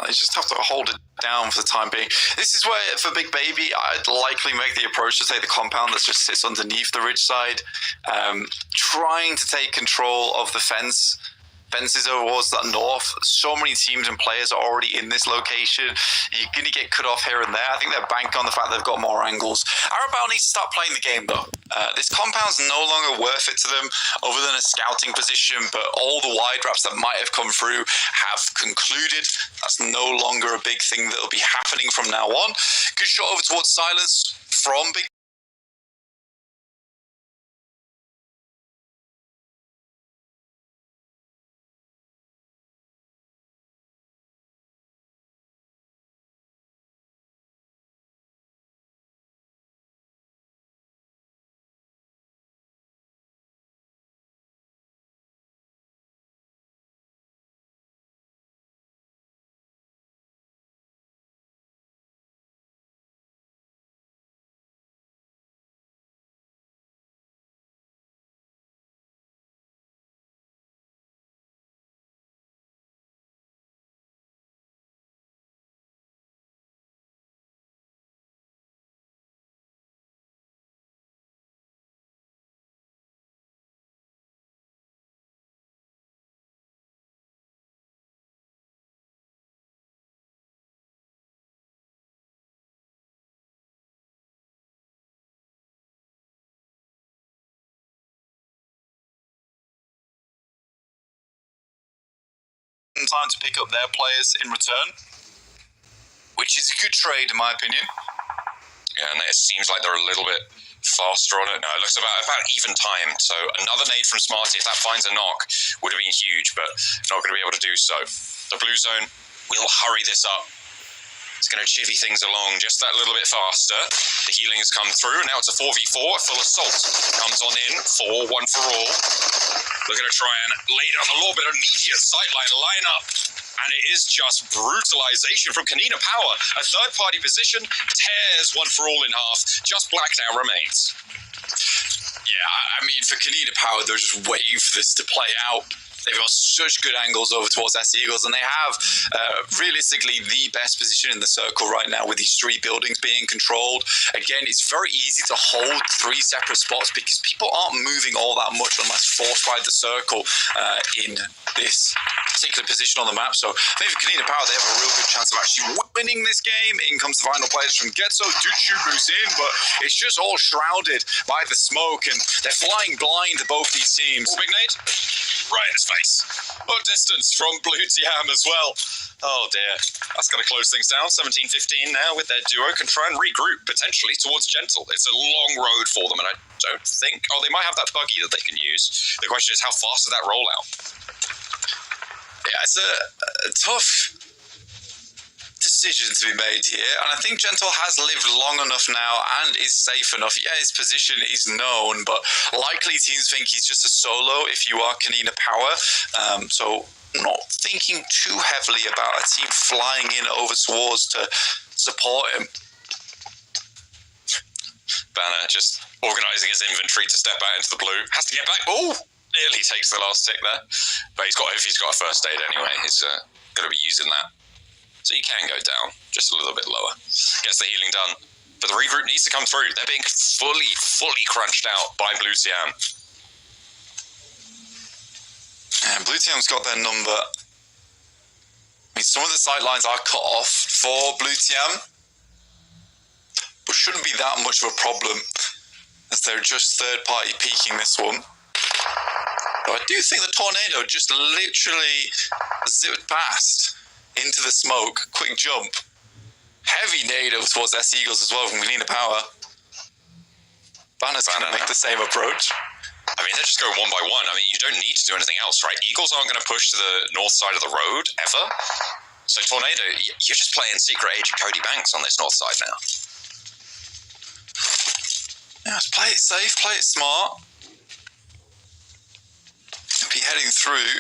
They just have to hold it down for the time being. This is where, for Big Baby, I'd likely make the approach to take the compound that just sits underneath the ridge side, trying to take control of the fences towards that north. So many teams and players are already in this location. You're going to get cut off here and there. I think they're banking on the fact they've got more angles. Arabao needs to start playing the game, though. This compound's no longer worth it to them, other than a scouting position, but all the wide wraps that might have come through have concluded. That's no longer a big thing that will be happening from now on. Good shot over towards Silence from Big time to pick up their players in return, which is a good trade in my opinion. Yeah, and it seems like they're a little bit faster on it. No, it looks about even time. So another nade from Smarty, if that finds a knock, would have been huge, but not going to be able to do so. The blue zone will hurry this up. It's going to chivvy things along just that little bit faster. The healing has come through. Now it's a 4v4. Full assault comes on in for one for all. Looking to try and lay down the law, but immediate sightline line up. And it is just brutalization from Kanina Power. A third-party position tears one for all in half. Just black now remains. Yeah, I mean, for Kanina Power, they're just waiting for this to play out. They've got such good angles over towards S Eagles, and they have realistically the best position in the circle right now with these 3 buildings being controlled. Again, it's very easy to hold 3 separate spots because people aren't moving all that much unless forced by the circle in this particular position on the map. So maybe for Kanina Power, they have a real good chance of actually winning this game. In comes the final players from Getso. Duchu moves in, but it's just all shrouded by the smoke, and they're flying blind to both these teams. Big nade. Right in his face. What distance from Blue Tiam as well. Oh dear. That's going to close things down. 17-15 now with their duo. Can try and regroup potentially towards Gentle. It's a long road for them, and I don't think... Oh, they might have that buggy that they can use. The question is, how fast is that rollout? Yeah, it's a tough decision to be made here, and I think Gentle has lived long enough now and is safe enough. Yeah, his position is known, but likely teams think he's just a solo if you are Kanina Power. So not thinking too heavily about a team flying in over towards to support him. Banner just organising his inventory to step out into the blue. Has to get back. Oh, nearly takes the last tick there. But if he's got a first aid anyway, he's going to be using that. So you can go down, just a little bit lower. Gets the healing done. But the regroup needs to come through. They're being fully crunched out by Blue Tiam. And Blue Tiam's got their number. I mean, some of the sight lines are cut off for Blue Tiam, but shouldn't be that much of a problem, as they're just third-party peeking this one. But I do think the Tornado just literally zipped past into the smoke. Quick jump. Heavy nade towards S Eagles as well from Kanina Power. Banner's going to make the same approach. I mean, they're just going one by one. I mean, you don't need to do anything else, right? Eagles aren't going to push to the north side of the road, ever. So Tornado, you're just playing Secret Agent Cody Banks on this north side now. Yeah, just play it safe, play it smart. Be heading through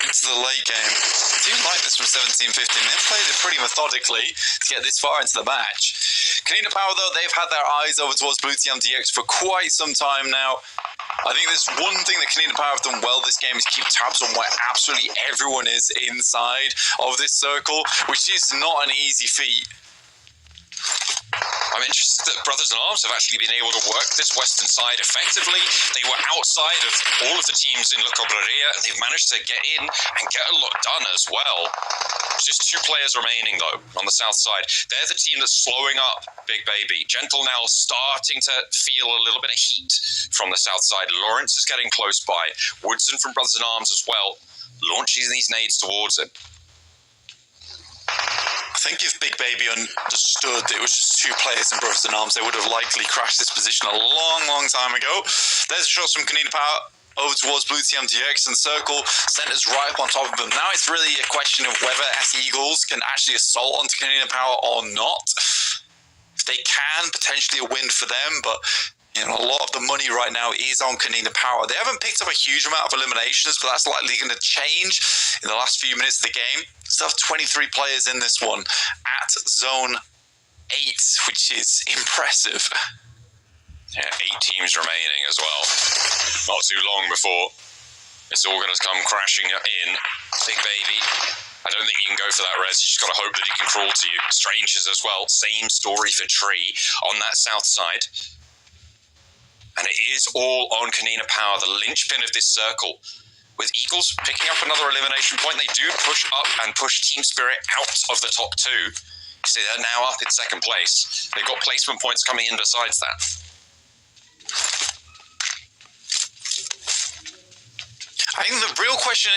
into the late game. I do like this from 17-15. They've played it pretty methodically to get this far into the match. Kanina Power, though, they've had their eyes over towards Blue Tiam DX for quite some time now. I think there's one thing that Kanina Power have done well this game is keep tabs on where absolutely everyone is inside of this circle, which is not an easy feat. I'm interested that Brothers in Arms have actually been able to work this western side effectively. They were outside of all of the teams in La Cobreria, and they've managed to get in and get a lot done as well. There's just 2 players remaining, though, on the south side. They're the team that's slowing up Big Baby. Gentle now starting to feel a little bit of heat from the south side. Lawrence is getting close by. Woodson from Brothers in Arms as well, launching these nades towards him. I think if Big Baby understood that it was just 2 players in Brothers in Arms, they would have likely crashed this position a long time ago. There's a shot from Kanina Power over towards Blue Tiam DX, and Circle centers right up on top of them. Now it's really a question of whether S Eagles can actually assault onto Kanina Power or not. If they can, potentially a win for them, but you know, a lot of the money right now is on Kanina Power. They haven't picked up a huge amount of eliminations, but that's likely going to change in the last few minutes of the game. Still have 23 players in this one at Zone 8, which is impressive. Yeah, 8 teams remaining as well. Not too long before it's all going to come crashing in. Big Baby, I don't think he can go for that res. You just got to hope that he can crawl to you. Strangers as well. Same story for Tree on that south side. And it is all on Kanina Power, the linchpin of this circle. With Eagles picking up another elimination point, they do push up and push Team Spirit out of the top 2. You see, they're now up in second place. They've got placement points coming in besides that. I think the real question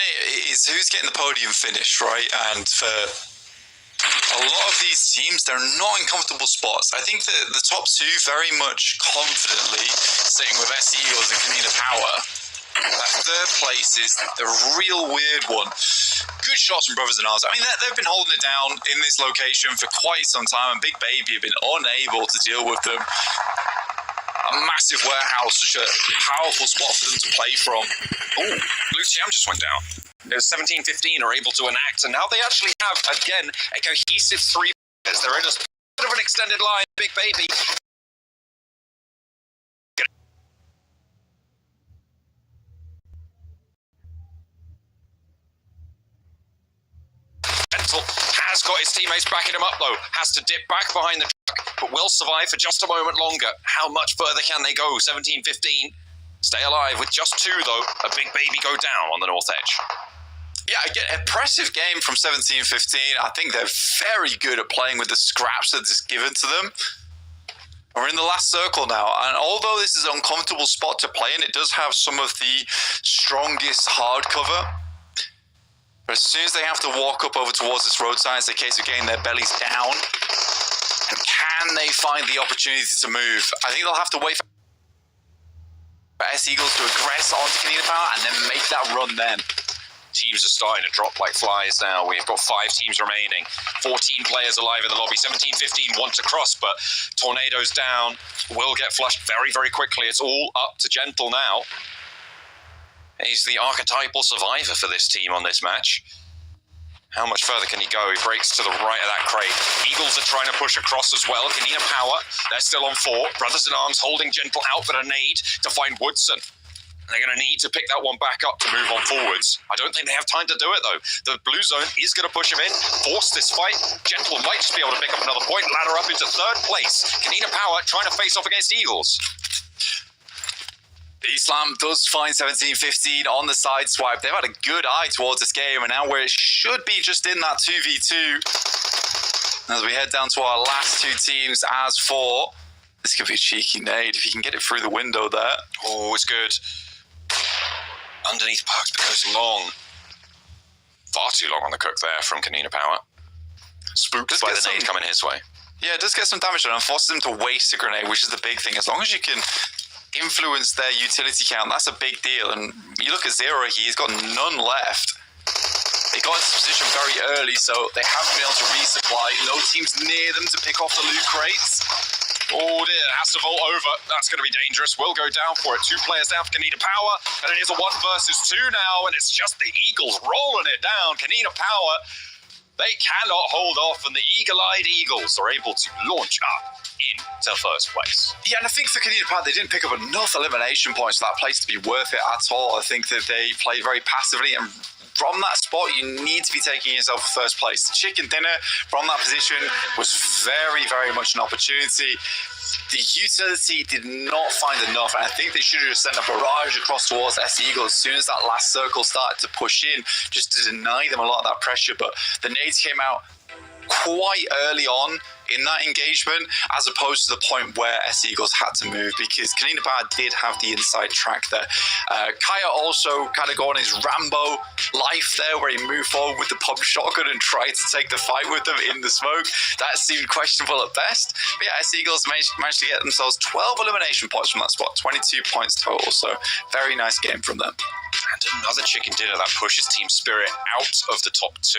is who's getting the podium finish, right? And for a lot of these teams, they're not in comfortable spots. I think that the top 2 very much confidently sitting with S Eagles and Kanina Power. That third place is the real weird one. Good shots from Brothers in Arms. I mean, they've been holding it down in this location for quite some time, and Big Baby have been unable to deal with them. A massive warehouse, such a powerful spot for them to play from. Oh, Blue Tiam just went down. It was 17-15 are able to enact, and now they actually have, again, a cohesive 3 players. They're in a bit of an extended line. Big Baby. Gentle has got his teammates backing him up, though. Has to dip back behind the truck, but will survive for just a moment longer. How much further can they go? 17-15. Stay alive with just 2, though. A Big Baby go down on the north edge. Yeah, again, impressive game from 17-15. I think they're very good at playing with the scraps that is given to them. We're in the last circle now, and although this is an uncomfortable spot to play in, it does have some of the strongest hard cover. But as soon as they have to walk up over towards this roadside, it's a case of getting their bellies down. And can they find the opportunity to move? I think they'll have to wait for S-Eagles to aggress onto Canina Power and then make that run then. Teams are starting to drop like flies now. We've got 5 teams remaining. 14 players alive in the lobby. 17-15 want to cross, but Tornado's down. Will get flushed very, very quickly. It's all up to Gentle now. He's the archetypal survivor for this team on this match. How much further can he go? He breaks to the right of that crate. Eagles are trying to push across as well. Canina Power, they're still on 4. Brothers in Arms holding Gentle out for a nade to find Woodson. They're going to need to pick that one back up to move on forwards. I don't think they have time to do it, though. The blue zone is going to push him in, force this fight. Gentle might just be able to pick up another point, ladder up into 3rd place. Canina Power trying to face off against Eagles. Islam does find 17-15 on the side swipe. They've had a good eye towards this game, and now where it should be just in that 2v2. As we head down to our last 2 teams as 4. This could be a cheeky nade if you can get it through the window there. Oh, it's good. Underneath Pubg goes long. Far too long on the cook there from Canina Power. Spooked by the nade coming his way. Yeah, it does get some damage on and forces him to waste a grenade, which is the big thing. As long as you can influence their utility count, that's a big deal. And you look at Zero, he's got none left. They got into position very early, so they haven't been able to resupply. No teams near them to pick off the loot crates. Oh dear, has to vault over. That's going to be dangerous. Will go down for it. 2 players down for Canina Power, and it is a 1 versus 2 now, and it's just the Eagles rolling it down. Canina Power, they cannot hold off, and the eagle-eyed Eagles are able to launch up into 1st place. Yeah, and I think for Canina Power, they didn't pick up enough elimination points for that place to be worth it at all. I think that they played very passively, and from that spot, you need to be taking yourself for 1st place. The chicken dinner from that position was very, very much an opportunity. The utility did not find enough, and I think they should have just sent a barrage across towards S-Eagles as soon as that last circle started to push in, just to deny them a lot of that pressure. But the nades came out quite early on in that engagement, as opposed to the point where S-Eagles had to move, because Canina Power did have the inside track there. Kaya also kind of going his Rambo life there, where he moved forward with the pump shotgun and tried to take the fight with them in the smoke. That seemed questionable at best. But yeah, S-Eagles managed to get themselves 12 elimination points from that spot, 22 points total, so very nice game from them. And another chicken dinner that pushes Team Spirit out of the top 2.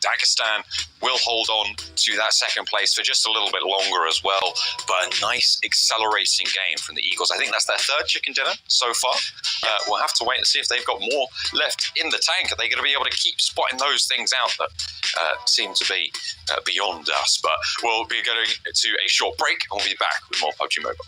Dagestan will hold on to that 2nd place for just a little bit longer as well. But a nice accelerating game from the Eagles. I think that's their 3rd chicken dinner so far. We'll have to wait and see if they've got more left in the tank. Are they going to be able to keep spotting those things out that seem to be beyond us? But we'll be going to a short break and we'll be back with more Pubg Mobile.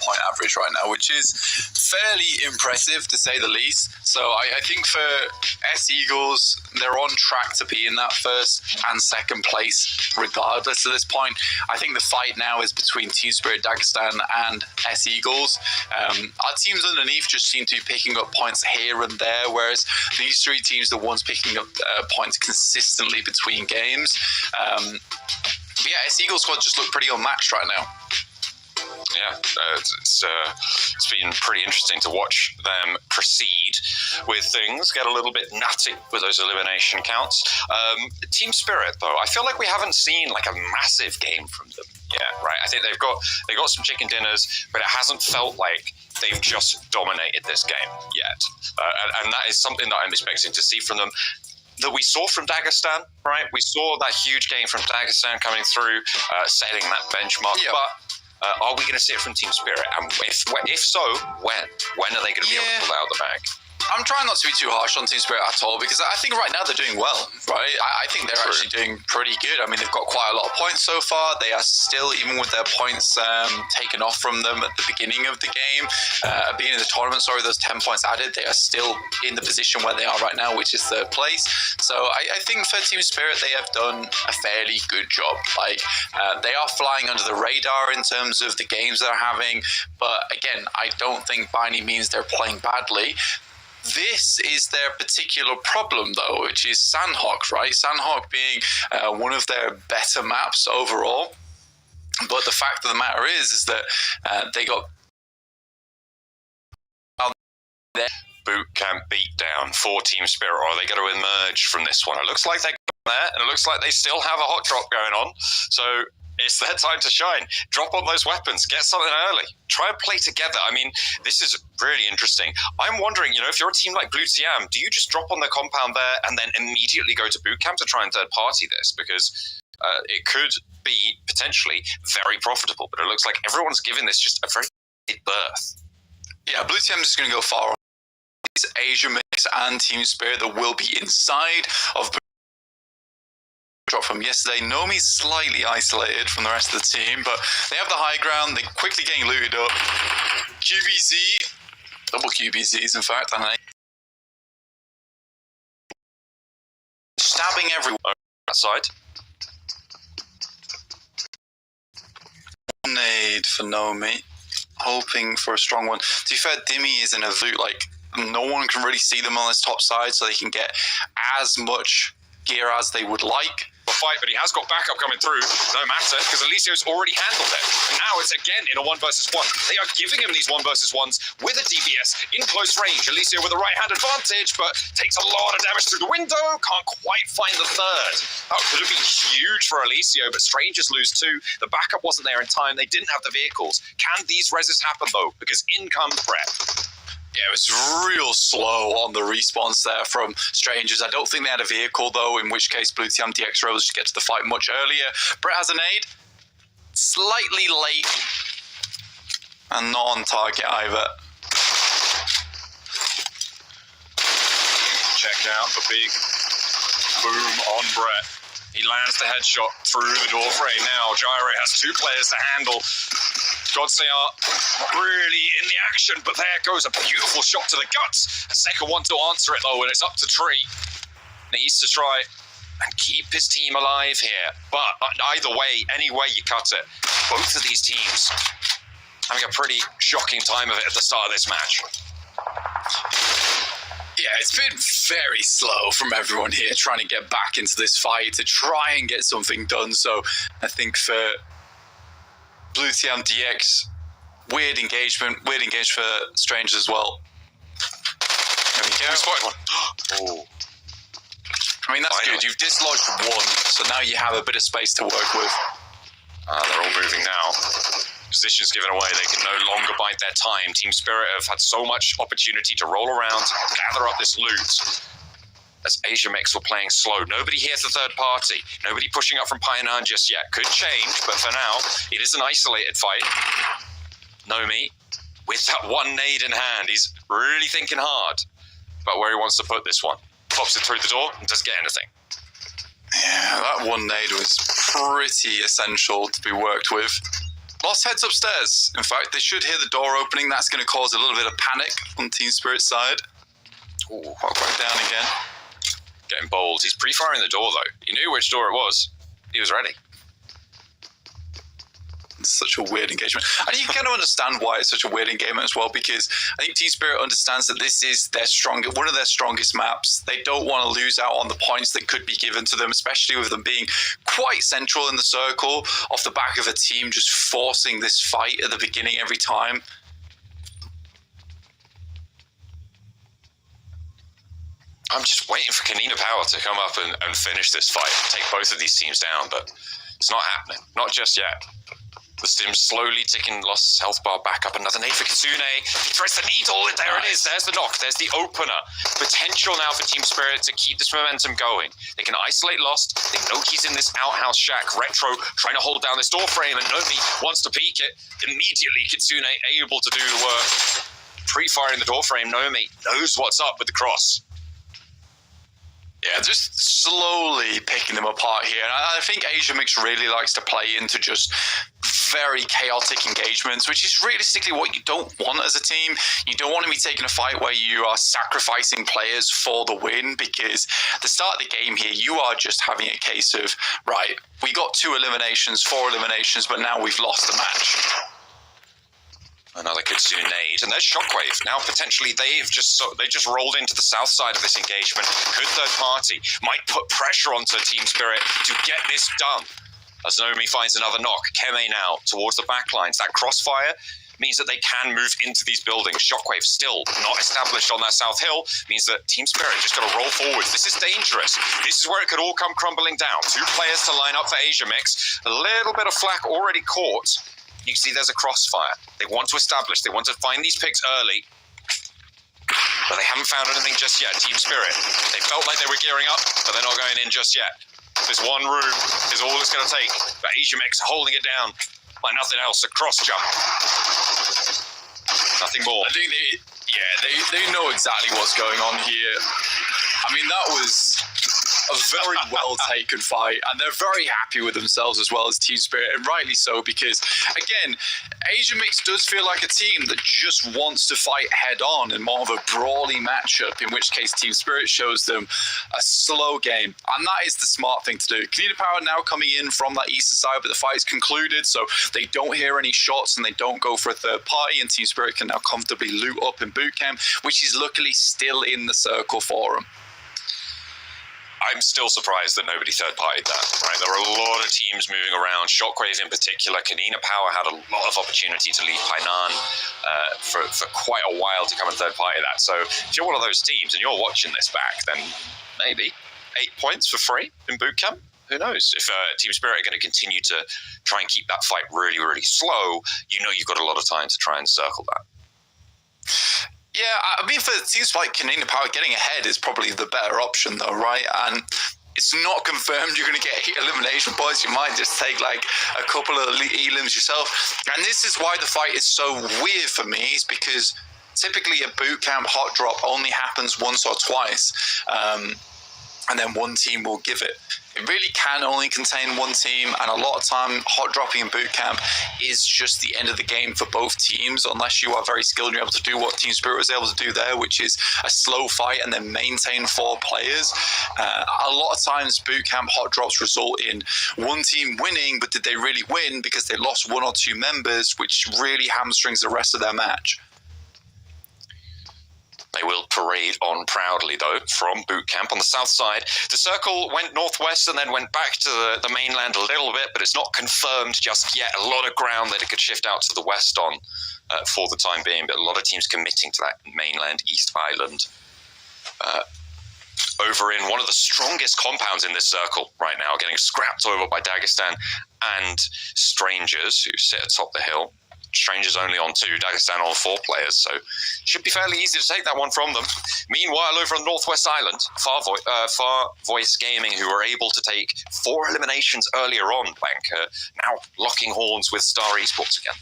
point average right now, which is fairly impressive to say the least. So I think for S-Eagles, they're on track to be in that first and second place regardless at this point. I think the fight now is between Team Spirit Dagestan and S-Eagles. Our teams underneath just seem to be picking up points here and there, whereas these three teams are the ones picking up points consistently between games. But yeah, S-Eagles squad just look pretty unmatched right now. Yeah, it's been pretty interesting to watch them proceed with things, get a little bit nutty with those elimination counts. Team Spirit, though, I feel like we haven't seen like a massive game from them yet, right? I think they've got some chicken dinners, but it hasn't felt like they've just dominated this game yet. And that is something that I'm expecting to see from them, that we saw from Dagestan, right? We saw that huge game from Dagestan coming through, setting that benchmark. Yeah. But are we going to see it from Team Spirit? And if so, when? When are they going to be able to pull out the bag? I'm trying not to be too harsh on Team Spirit at all, because I think right now they're doing well, right? I think they're actually doing pretty good. I mean, they've got quite a lot of points so far. They are still, even with their points taken off from them at the beginning of the game, at the beginning of the tournament, those 10 points added, they are still in the position where they are right now, which is third place. So I think for Team Spirit, they have done a fairly good job. Like, they are flying under the radar in terms of the games they're having. But again, I don't think by any means they're playing badly. This is their particular problem, though, which is Sandhawk, right? Sandhawk being one of their better maps overall. But the fact of the matter is that they got their boot camp beatdown for Team Spirit. Or are they going to emerge from this one? It looks like they're there, and it looks like they still have a hot drop going on. So it's their time to shine. Drop on those weapons. Get something early. Try and play together. I mean, this is really interesting. I'm wondering, if you're a team like Blue Tiam, do you just drop on the compound there and then immediately go to boot camp to try and third party this? Because it could be potentially very profitable, but it looks like everyone's giving this just a very big berth. Yeah, Blue Tiam is going to go far. It's Asia Mix and Team Spirit that will be inside of drop from yesterday. Nomi's slightly isolated from the rest of the team, but they have the high ground. They're quickly getting looted up. QBZ, double QBZs in fact, and they stabbing everyone. That side. Nade for Nomi, hoping for a strong one. To be fair, Dimmy is in a loot, like no one can really see them on this top side, so they can get as much gear as they would like. Fight, but he has got backup coming through, no matter, because Alicio's already handled it. And now it's again in a 1 versus 1. They are giving him these 1 versus 1s with a DBS in close range. Alicio with a right-hand advantage, but takes a lot of damage through the window, can't quite find the third. That could have been huge for Alicio, but Strangers lose 2. The backup wasn't there in time. They didn't have the vehicles. Can these reses happen, though? Because in comes Brett. Yeah, it was real slow on the response there from Strangers. I don't think they had a vehicle, though, in which case Blue Team DX were able to get to the fight much earlier. Brett has an aid. Slightly late. And not on target either. Check out the big boom on Brett. He lands the headshot through the door frame. Now Gyro has 2 players to handle. Godsey are really in the action, but there goes a beautiful shot to the guts. A second one to answer it, though, and it's up to Tree. Needs to try and keep his team alive here. But either way, any way you cut it, both of these teams having a pretty shocking time of it at the start of this match. Yeah, it's been very slow from everyone here trying to get back into this fight to try and get something done. So I think for Blue Team DX, weird engagement for Strangers as well. There we go. Spotted one. Oh. I mean, that's good. You've dislodged 1, so now you have a bit of space to work with. They're all moving now. Positions given away. They can no longer bide their time. Team Spirit have had so much opportunity to roll around, gather up this loot. As Asia Mix were playing slow. Nobody here for third party. Nobody pushing up from Pioneer just yet. Could change, but for now, it is an isolated fight. Nomi, with that 1 nade in hand, he's really thinking hard about where he wants to put this one. Pops it through the door and doesn't get anything. Yeah, that 1 nade was pretty essential to be worked with. Lost heads upstairs. In fact, they should hear the door opening. That's going to cause a little bit of panic on Team Spirit's side. Ooh, walk back down again. Getting bold. He's pre-firing the door, though. He knew which door it was. He was ready. It's such a weird engagement. And you kind of understand why it's such a weird engagement as well, because I think Team Spirit understands that this is one of their strongest maps. They don't want to lose out on the points that could be given to them, especially with them being quite central in the circle off the back of a team just forcing this fight at the beginning every time. I'm just waiting for Kanina Power to come up and finish this fight, take both of these teams down, but it's not happening. Not just yet. The Stim's slowly ticking, lost his health bar back up. Another nade for Kitsune. He threads the needle. There it is. There's the knock. There's the opener. Potential now for Team Spirit to keep this momentum going. They can isolate Lost. They know he's in this outhouse shack. Retro trying to hold down this door frame, and Nomi wants to peek it. Immediately, Kitsune able to do the work. Pre-firing the door frame. Nomi knows what's up with the cross. Yeah, just slowly picking them apart here. And I think Asia Mix really likes to play into just very chaotic engagements, which is realistically what you don't want as a team. You don't want to be taking a fight where you are sacrificing players for the win, because at the start of the game here, you are just having a case of, right, we got 2 eliminations, 4 eliminations, but now we've lost the match. Another Kitsune nade, and there's Shockwave. Now potentially they just rolled into the south side of this engagement. Good third party might put pressure onto Team Spirit to get this done. As Nomi finds another knock, Keme now towards the backlines. That crossfire means that they can move into these buildings. Shockwave still not established on that south hill, means that Team Spirit just got to roll forwards. This is dangerous. This is where it could all come crumbling down. 2 players to line up for Asia Mix. A little bit of flack already caught. You can see there's a crossfire. They want to establish. They want to find these picks early. But they haven't found anything just yet. Team Spirit. They felt like they were gearing up, but they're not going in just yet. This one room is all it's going to take. But Asia Mix holding it down like nothing else. A cross jump. Nothing more. I think they know exactly what's going on here. I mean, that was a very well taken fight, and they're very happy with themselves as well as Team Spirit, and rightly so, because again, Asia Mix does feel like a team that just wants to fight head on in more of a brawly matchup, in which case Team Spirit shows them a slow game, and that is the smart thing to do. Kanina Power now coming in from that eastern side, but the fight is concluded, so they don't hear any shots and they don't go for a third party, and Team Spirit can now comfortably loot up in boot camp, which is luckily still in the circle for them. I'm still surprised that nobody third-partied that, right? There were a lot of teams moving around. Shockwave in particular. Kanina Power had a lot of opportunity to leave Hainan for quite a while to come and third-party that. So if you're one of those teams and you're watching this back, then maybe 8 points for free in boot camp. Who knows? If Team Spirit are going to continue to try and keep that fight really, really slow, you know you've got a lot of time to try and circle that. Yeah, I mean, for teams like Kanina Power, getting ahead is probably the better option, though, right? And it's not confirmed you're going to get 8 elimination points. You might just take like a couple of elims yourself. And this is why the fight is so weird for me, is because typically a boot camp hot drop only happens once or twice, and then one team will give it. It really can only contain one team, and a lot of time hot dropping in boot camp is just the end of the game for both teams, unless you are very skilled and you're able to do what Team Spirit was able to do there, which is a slow fight and then maintain 4 players. A lot of times boot camp hot drops result in one team winning, but did they really win because they lost 1 or 2 members, which really hamstrings the rest of their match. They will parade on proudly, though, from boot camp on the south side. The circle went northwest and then went back to the mainland a little bit, but it's not confirmed just yet. A lot of ground that it could shift out to the west on for the time being, but a lot of teams committing to that mainland east island. Over in one of the strongest compounds in this circle right now, getting scrapped over by Dagestan and Strangers, who sit atop the hill. Strangers only on 2, Dagestan on 4 players, so should be fairly easy to take that one from them. Meanwhile, over on Northwest Island, Far Voice Gaming, who were able to take 4 eliminations earlier on, Banker, now locking horns with Star Esports again.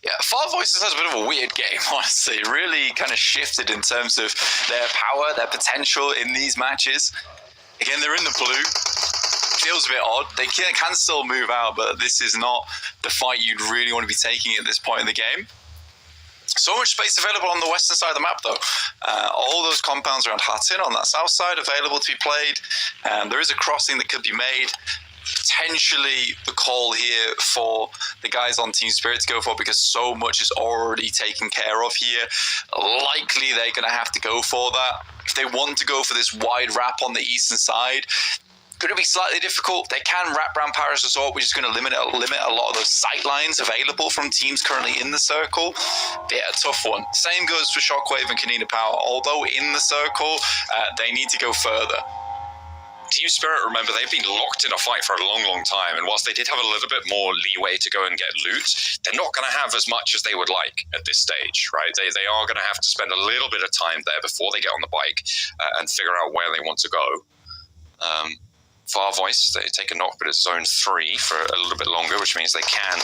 Yeah, Far Voices has a bit of a weird game, honestly. It really kind of shifted in terms of their power, their potential in these matches. Again, they're in the blue. feels a bit odd. They can still move out, but this is not the fight you'd really want to be taking at this point in the game. So much space available on the western side of the map, though. All those compounds around Hattin on that south side available to be played. There is a crossing that could be made. Potentially the call here for the guys on Team Spirit to go for, because so much is already taken care of here. Likely they're going to have to go for that. If they want to go for this wide wrap on the eastern side, going to be slightly difficult. They can wrap around Paris Resort, which is going to limit a lot of those sight lines available from teams currently in the circle. Yeah, a tough one. Same goes for Shockwave and Kanina Power. Although in the circle, they need to go further. Team Spirit, remember, they've been locked in a fight for a long, long time, and whilst they did have a little bit more leeway to go and get loot, they're not going to have as much as they would like at this stage, right? They are going to have to spend a little bit of time there before they get on the bike and figure out where they want to go. Far Voice, they take a knock, but it's zone 3 for a little bit longer, which means they can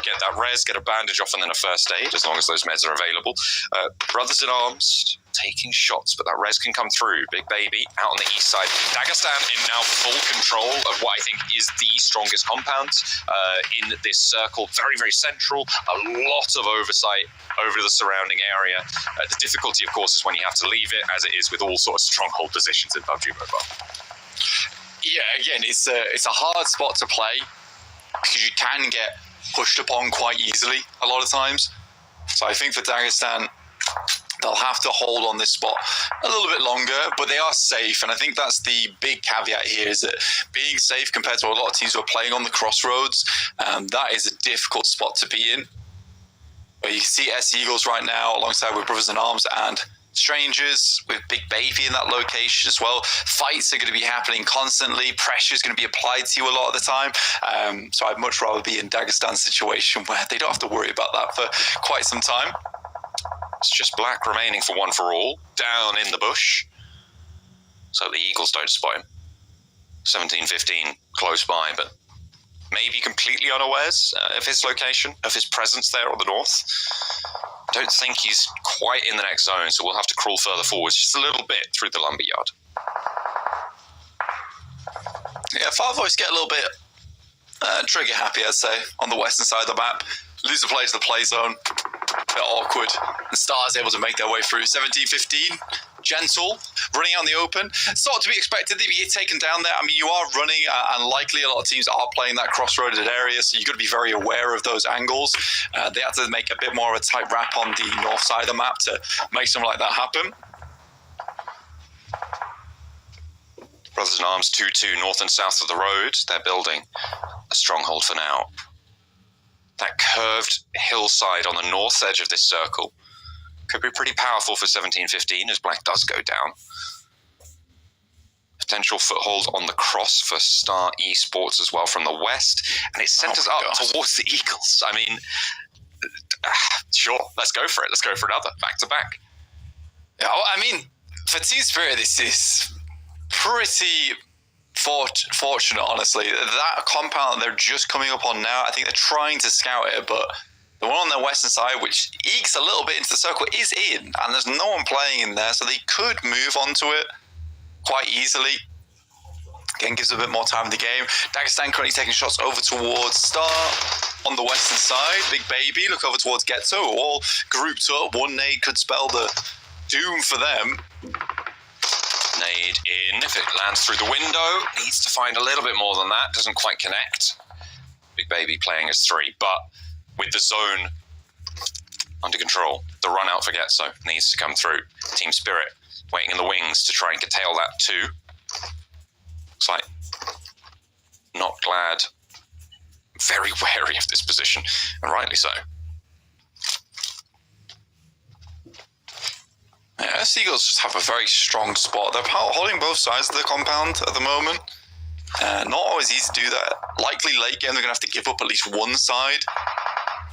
get that res, get a bandage off, and then a first aid, as long as those meds are available. Brothers in Arms taking shots, but that res can come through. Big Baby out on the east side. Dagestan in now full control of what I think is the strongest compound in this circle. Very, very central. A lot of oversight over the surrounding area. The difficulty, of course, is when you have to leave it, as it is with all sorts of stronghold positions in Pubg Mobile. Yeah, again, it's a hard spot to play because you can get pushed upon quite easily a lot of times. So I think for Dagestan, they'll have to hold on this spot a little bit longer, but they are safe. And I think that's the big caveat here, is that being safe compared to a lot of teams who are playing on the crossroads, that is a difficult spot to be in. But you can see S Eagles right now alongside with Brothers in Arms and Strangers with Big Baby in that location as well. Fights are going to be happening constantly. Pressure is going to be applied to you a lot of the time. So I'd much rather be in Dagestan's situation where they don't have to worry about that for quite some time. It's just Black remaining for one for all, down in the bush, so the Eagles don't spot him. 17-15 close by, but maybe completely unawares of his location, of his presence there on the north. Don't think he's quite in the next zone, so we'll have to crawl further forwards just a little bit through the lumberyard. Yeah, Far Voice get a little bit trigger happy, I'd say, on the western side of the map. Lose the play to the play zone. A bit awkward. And Stars able to make their way through. 17-15. Gentle. Running out in the open. Sort of to be expected to be taken down there. I mean, you are running, and likely a lot of teams are playing that crossroaded area, so you've got to be very aware of those angles. They have to make a bit more of a tight wrap on the north side of the map to make something like that happen. Brothers in Arms 2-2 north and south of the road. They're building a stronghold for now. That curved hillside on the north edge of this circle could be pretty powerful for 17-15 as Black does go down. Potential foothold on the cross for Star Esports as well from the west, and it centers up towards the Eagles. I mean, sure, let's go for it. Let's go for another back to back. Yeah, I mean, for Team Spirit, this is pretty fortunate, honestly. That compound they're just coming up on now, I think they're trying to scout it, but the one on their western side, which ekes a little bit into the circle, is in, and there's no one playing in there, so they could move onto it quite easily. Again, gives a bit more time in the game. Dagestan currently taking shots over towards Star on the western side. Big Baby, look over towards Getzo, all grouped up. One nade could spell the doom for them. Nade in, if it lands through the window, needs to find a little bit more than that, doesn't quite connect. Big Baby playing as 3, but with the zone under control, the run out for Getzo needs to come through. Team Spirit waiting in the wings to try and curtail that too. Looks like not glad, very wary of this position, and rightly so. Yeah, Seagulls just have a very strong spot. They're holding both sides of the compound at the moment. Not always easy to do that. Likely late game, they're going to have to give up at least one side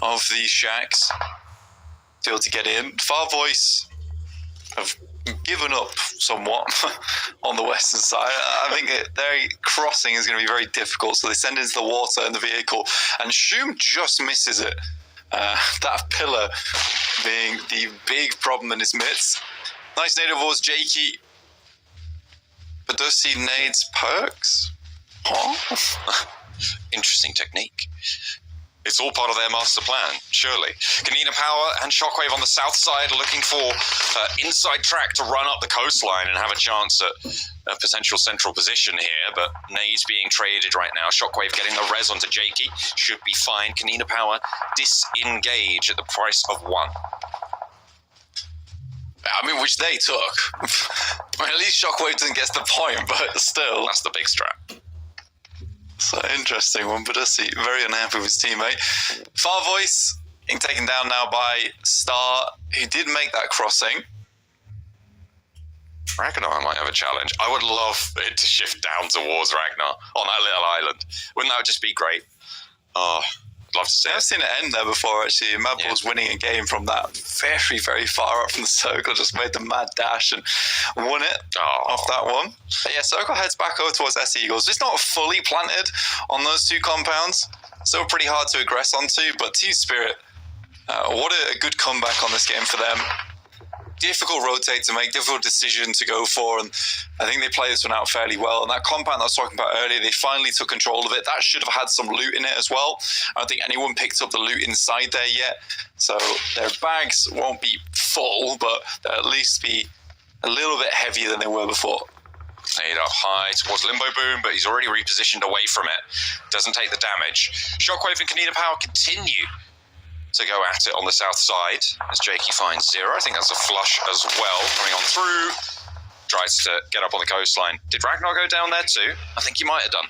of these shacks to be able to get in. Far Voice have given up somewhat on the western side. I think their crossing is going to be very difficult, so they send into the water in the vehicle, and Shum just misses it. That pillar being the big problem in his midst. Nice nade towards Jakey, but does see Nade's perks? Oh. Interesting technique. It's all part of their master plan, surely. Kanina Power and Shockwave on the south side are looking for inside track to run up the coastline and have a chance at a potential central position here, but nades being traded right now. Shockwave getting the res onto Jakey. Should be fine. Kanina Power disengage at the price of 1. I mean, which they took. I mean, at least Shockwave doesn't get the point, but still. That's the big strap. So interesting one, but Budussi very unhappy with his teammate. Far Voice being taken down now by Star, who did make that crossing. Ragnar might have a challenge. I would love it to shift down towards Ragnar on that little island. Wouldn't that just be great? Oh, I'd love to see I've seen it end there before, actually. Madball's winning a game from that very, very far up from the circle, just made the mad dash and won it off that one. But yeah, circle heads back over towards S Eagles. It's not fully planted on those 2 compounds. Still pretty hard to aggress onto, but Team Spirit, what a good comeback on this game for them. Difficult rotate to make, difficult decision to go for, and I think they play this one out fairly well. And that compound I was talking about earlier, they finally took control of it. That should have had some loot in it as well. I don't think anyone picked up the loot inside there yet, so their bags won't be full, but they'll at least be a little bit heavier than they were before. Nade up high towards Limbo Boom, but he's already repositioned away from it. Doesn't take the damage. Shockwave and Kanina Power continue to go at it on the south side as Jakey finds 0. I think that's a flush as well coming on through. Tries to get up on the coastline. Did Ragnar go down there too? I think he might have done.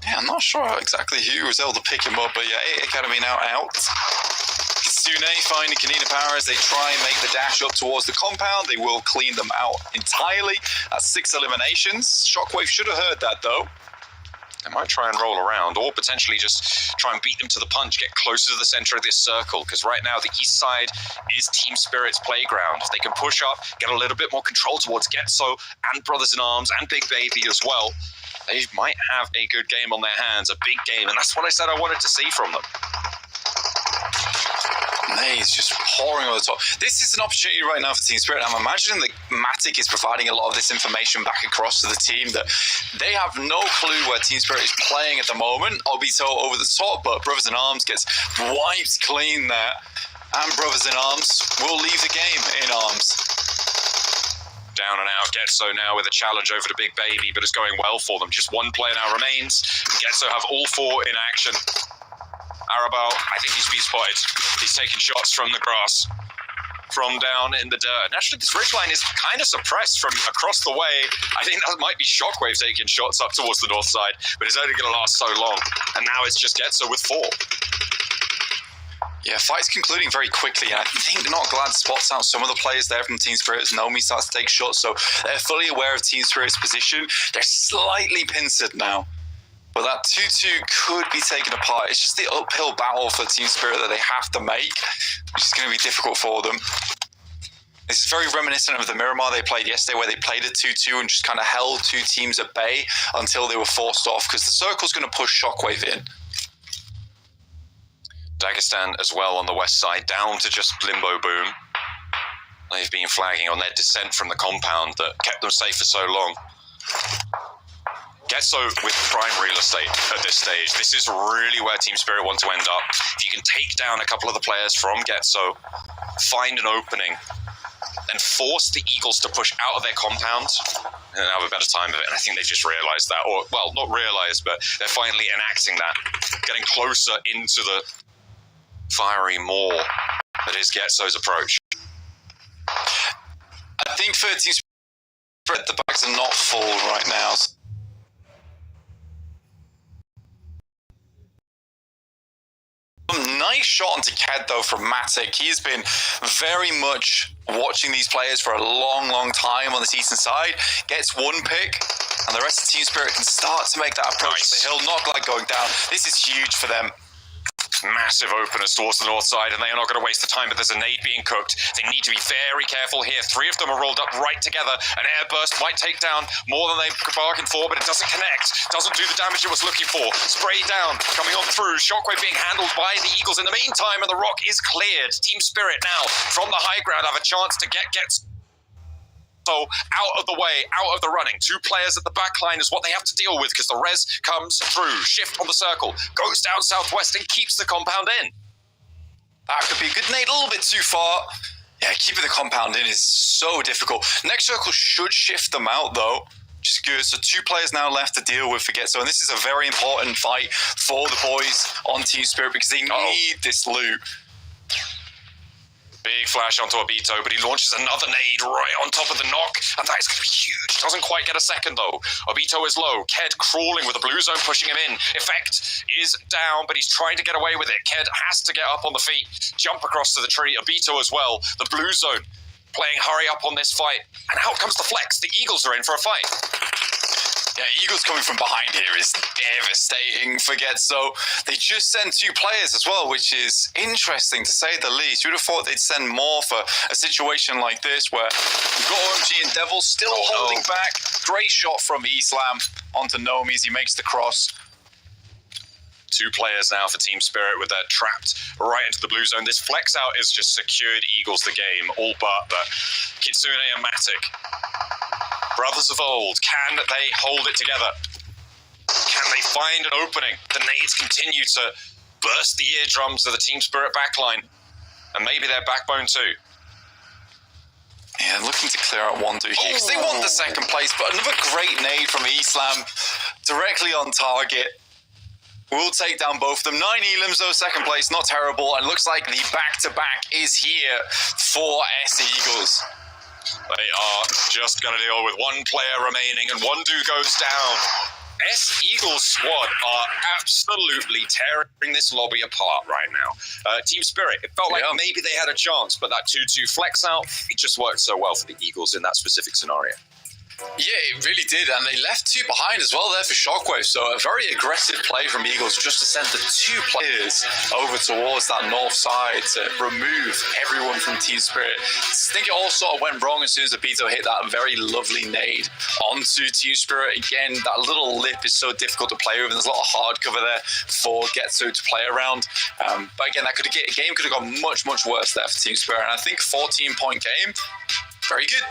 Yeah, I'm not sure exactly who was able to pick him up, but yeah, 8 Academy now out. Kitsune finding Kanina Power as they try and make the dash up towards the compound. They will clean them out entirely. That's 6 eliminations. Shockwave should have heard that though. They might try and roll around, or potentially just try and beat them to the punch, get closer to the center of this circle, because right now the east side is Team Spirit's playground. If they can push up, get a little bit more control towards Getso and Brothers in Arms and Big Baby as well, they might have a good game on their hands, a big game, and that's what I said I wanted to see from them. He's just pouring over the top. This is an opportunity right now for Team Spirit. I'm imagining that Matic is providing a lot of this information back across to the team, that they have no clue where Team Spirit is playing at the moment. Obito over the top, but Brothers in Arms gets wiped clean there. And Brothers in Arms will leave the game in arms. Down and out, Getso now with a challenge over to Big Baby, but it's going well for them. Just 1 player now remains. Getso have all 4 in action. Arabelle, I think he's been spotted. He's taking shots from the grass, from down in the dirt. And actually, this ridgeline is kind of suppressed from across the way. I think that might be Shockwave taking shots up towards the north side, but it's only going to last so long. And now it's just Getso with 4. Yeah, fight's concluding very quickly, and I think Not Glad spots out some of the players there from Team Spirit as Nomi starts to take shots, so they're fully aware of Team Spirit's position. They're slightly pincered now. But that 2-2 could be taken apart. It's just the uphill battle for Team Spirit that they have to make, which is going to be difficult for them. This is very reminiscent of the Miramar they played yesterday, where they played a 2-2 and just kind of held 2 teams at bay until they were forced off, because the circle's going to push Shockwave in. Dagestan as well on the west side, down to just Limbo Boom. They've been flagging on their descent from the compound that kept them safe for so long. Getso with prime real estate at this stage. This is really where Team Spirit want to end up. If you can take down a couple of the players from Getso, find an opening, and force the Eagles to push out of their compound, and have a better time of it. And I think they've just realized that, or, well, not realized, but they're finally enacting that, getting closer into the fiery maw that is Getso's approach. I think for Team Spirit, the bags are not full right now. Nice shot onto Ked though from Matic. He's been very much watching these players for a long time on this eastern side. Gets 1 pick, and the rest of Team Spirit can start to make that approach to the hill. Not like going down. This is huge for them. Massive openers towards the north side, and they are not going to waste the time, but there's a nade being cooked. They need to be very careful here. 3 of them are rolled up right together. An air burst might take down more than they could bargain for, but it doesn't connect. Doesn't do the damage it was looking for. Spray down, coming on through. Shockwave being handled by the Eagles in the meantime, and the rock is cleared. Team Spirit now, from the high ground, have a chance to get out of the way, out of the running. 2 players at the back line is what they have to deal with because the res comes through. Shift on the circle, goes down southwest and keeps the compound in. That could be a good nade, a little bit too far. Yeah, keeping the compound in is so difficult. Next circle should shift them out though, which is good. So 2 players now left to deal with for Getso, and this is a very important fight for the boys on Team Spirit because they need this loot. Big flash onto Obito, but he launches another nade right on top of the knock, and that is going to be huge. Doesn't quite get a second, though. Obito is low. Ked crawling with the blue zone pushing him in. Effect is down, but he's trying to get away with it. Ked has to get up on the feet, jump across to the tree. Obito as well. The blue zone playing hurry up on this fight. And out comes the flex. The Eagles are in for a fight. Yeah, Eagles coming from behind here is devastating for Getso. They just send 2 players as well, which is interesting to say the least. You would have thought they'd send more for a situation like this where we've got OMG and Devil still holding back. Great shot from Islam onto Nomi as he makes the cross. 2 players now for Team Spirit with that trapped right into the blue zone. This flex out is just secured Eagles the game, all but Kitsune and Matic. Brothers of old, can they hold it together? Can they find an opening? The nades continue to burst the eardrums of the Team Spirit backline, and maybe their backbone too. Yeah, looking to clear out 1-2 here because they want the second place, but another great nade from Islam directly on target. We'll take down both of them. 9 elims though, second place, not terrible, and looks like the back-to-back is here for S Eagles. They are just going to deal with 1 player remaining, and 1 dude goes down. S Eagles squad are absolutely tearing this lobby apart right now. Team Spirit, it felt like maybe they had a chance, but that 2-2 flex out, it just worked so well for the Eagles in that specific scenario. Yeah, it really did, and they left 2 behind as well there for Shockwave, so a very aggressive play from Eagles just to send the 2 players over towards that north side to remove everyone from Team Spirit. I think it all sort of went wrong as soon as Obito hit that very lovely nade onto Team Spirit. Again, that little lip is so difficult to play with, and there's a lot of hard cover there for Getsu to play around. But again, that game could have gone much, much worse there for Team Spirit, and I think 14-point game, very good.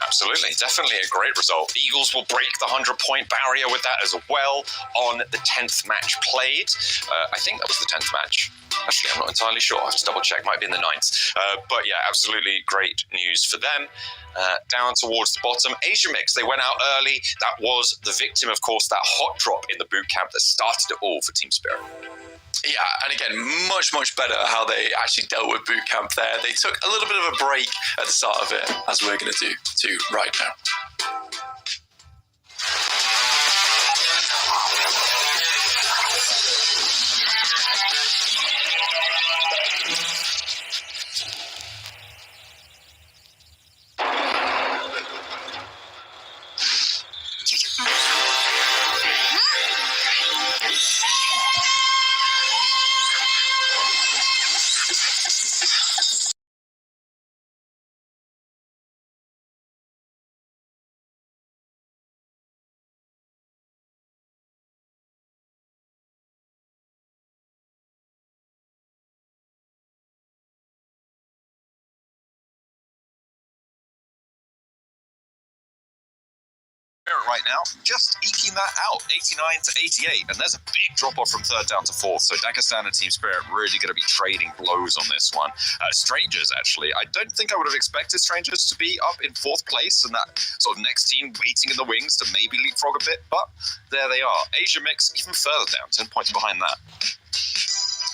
Absolutely, definitely a great result. Eagles will break the 100-point barrier with that as well on the 10th match played. I think that was the 10th match. Actually, I'm not entirely sure. I have to double check. Might be in the 9th. But yeah, absolutely great news for them. Down towards the bottom, Asia Mix, they went out early. That was the victim, of course, that hot drop in the boot camp that started it all for Team Spirit. Yeah, and again, much, much better how they actually dealt with boot camp there. They took a little bit of a break at the start of it, as we're going to do too right now. Right now, just eking that out, 89 to 88, and there's a big drop-off from 3rd down to 4th, so Dagestan and Team Spirit really going to be trading blows on this one. Strangers, actually, I don't think I would have expected Strangers to be up in 4th place, and that sort of next team waiting in the wings to maybe leapfrog a bit, but there they are. Asia Mix even further down, 10 points behind that.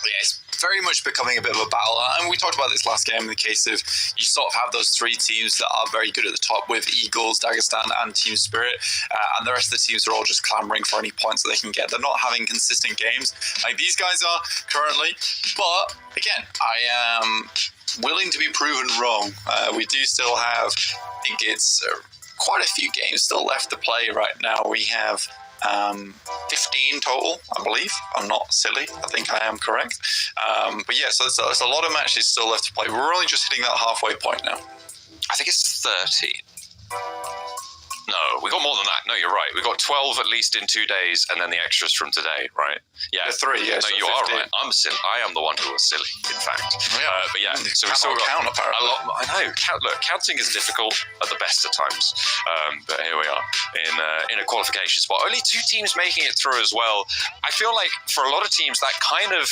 Yeah, it's very much becoming a bit of a battle, and we talked about this last game in the case of you sort of have those 3 teams that are very good at the top with Eagles, Dagestan and Team Spirit, and the rest of the teams are all just clamoring for any points that they can get. They're not having consistent games like these guys are currently, but again, I am willing to be proven wrong. We do still have, I think it's quite a few games still left to play right now. We have 15 total, I believe. I'm not silly. I think I am correct. But yeah, so there's a lot of matches still left to play. We're only just hitting that halfway point now. I think it's 30. No, we got more than that. No, you're right. We got 12 at least in 2 days, and then the extras from today, right? Yeah, the 3. Yeah, no, so you 15. are right. I'm silly. I am the one who was silly, in fact. But yeah, so we still got count, apparently. a lot. I know. Look, counting is difficult at the best of times, but here we are in a qualification spot. Only 2 teams making it through as well. I feel like for a lot of teams that kind of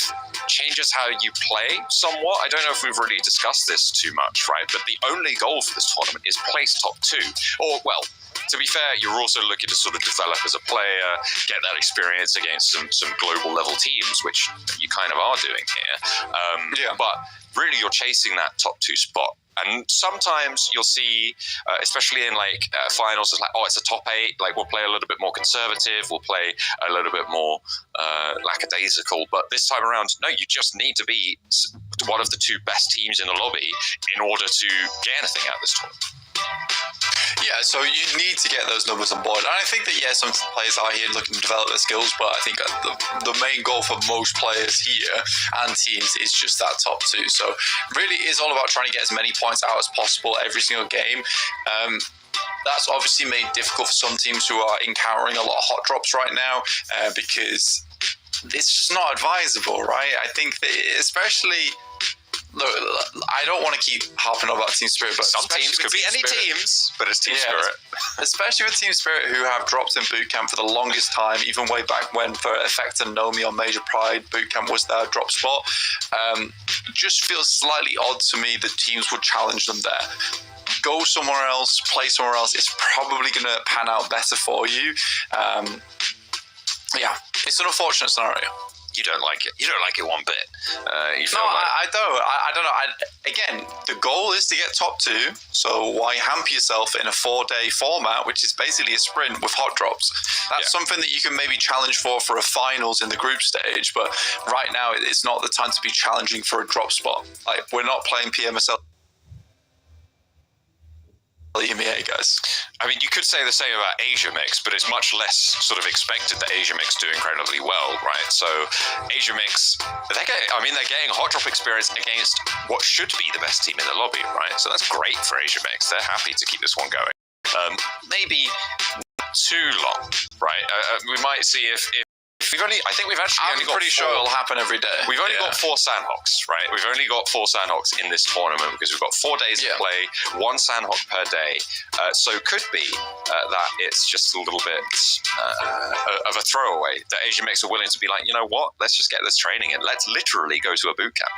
changes how you play somewhat. I don't know if we've really discussed this too much, right? But the only goal for this tournament is place top 2, or well. To be fair, you're also looking to sort of develop as a player, get that experience against some global level teams, which you kind of are doing here. But really, you're chasing that top 2 spot. And sometimes you'll see, especially in like finals, it's like, oh, it's a top 8. Like we'll play a little bit more conservative, we'll play a little bit more lackadaisical. But this time around, no, you just need to be one of the 2 best teams in the lobby in order to get anything out of this tournament. Yeah, so you need to get those numbers on board. And I think that, some players are here looking to develop their skills, but I think the main goal for most players here and teams is just that top 2. So really it is all about trying to get as many points out as possible every single game. That's obviously made difficult for some teams who are encountering a lot of hot drops right now because it's just not advisable, right? I think that especially... Look, I don't want to keep harping on about Team Spirit, but some teams could be any teams, but it's Team Spirit. Especially with Team Spirit, who have dropped in bootcamp for the longest time, even way back when for Effect and Nomi on Major Pride, bootcamp was their drop spot. It just feels slightly odd to me that teams would challenge them there. Go somewhere else, play somewhere else. It's probably going to pan out better for you. It's an unfortunate scenario. You don't like it. You don't like it one bit. I don't. I don't know. Again, the goal is to get top 2. So why hamper yourself in a 4-day format, which is basically a sprint with hot drops? That's something that you can maybe challenge for a finals in the group stage. But right now, it's not the time to be challenging for a drop spot. Like we're not playing PMSL. EMEA guys. I mean, you could say the same about Asia Mix, but it's much less sort of expected that Asia Mix do incredibly well, right? So Asia Mix, they're getting hot drop experience against what should be the best team in the lobby, right? So that's great for Asia Mix. They're happy to keep this one going. Maybe not too long, right? We might see if I think we've actually only got pretty sure it'll happen every day. We've only got 4 Sandhawks, right? We've only got 4 Sandhawks in this tournament because we've got 4 days to play, 1 Sandhawk per day. So it could be that it's just a little bit of a throwaway, that Asia Mix are willing to be like, you know what, let's just get this training in. Let's literally go to a boot camp.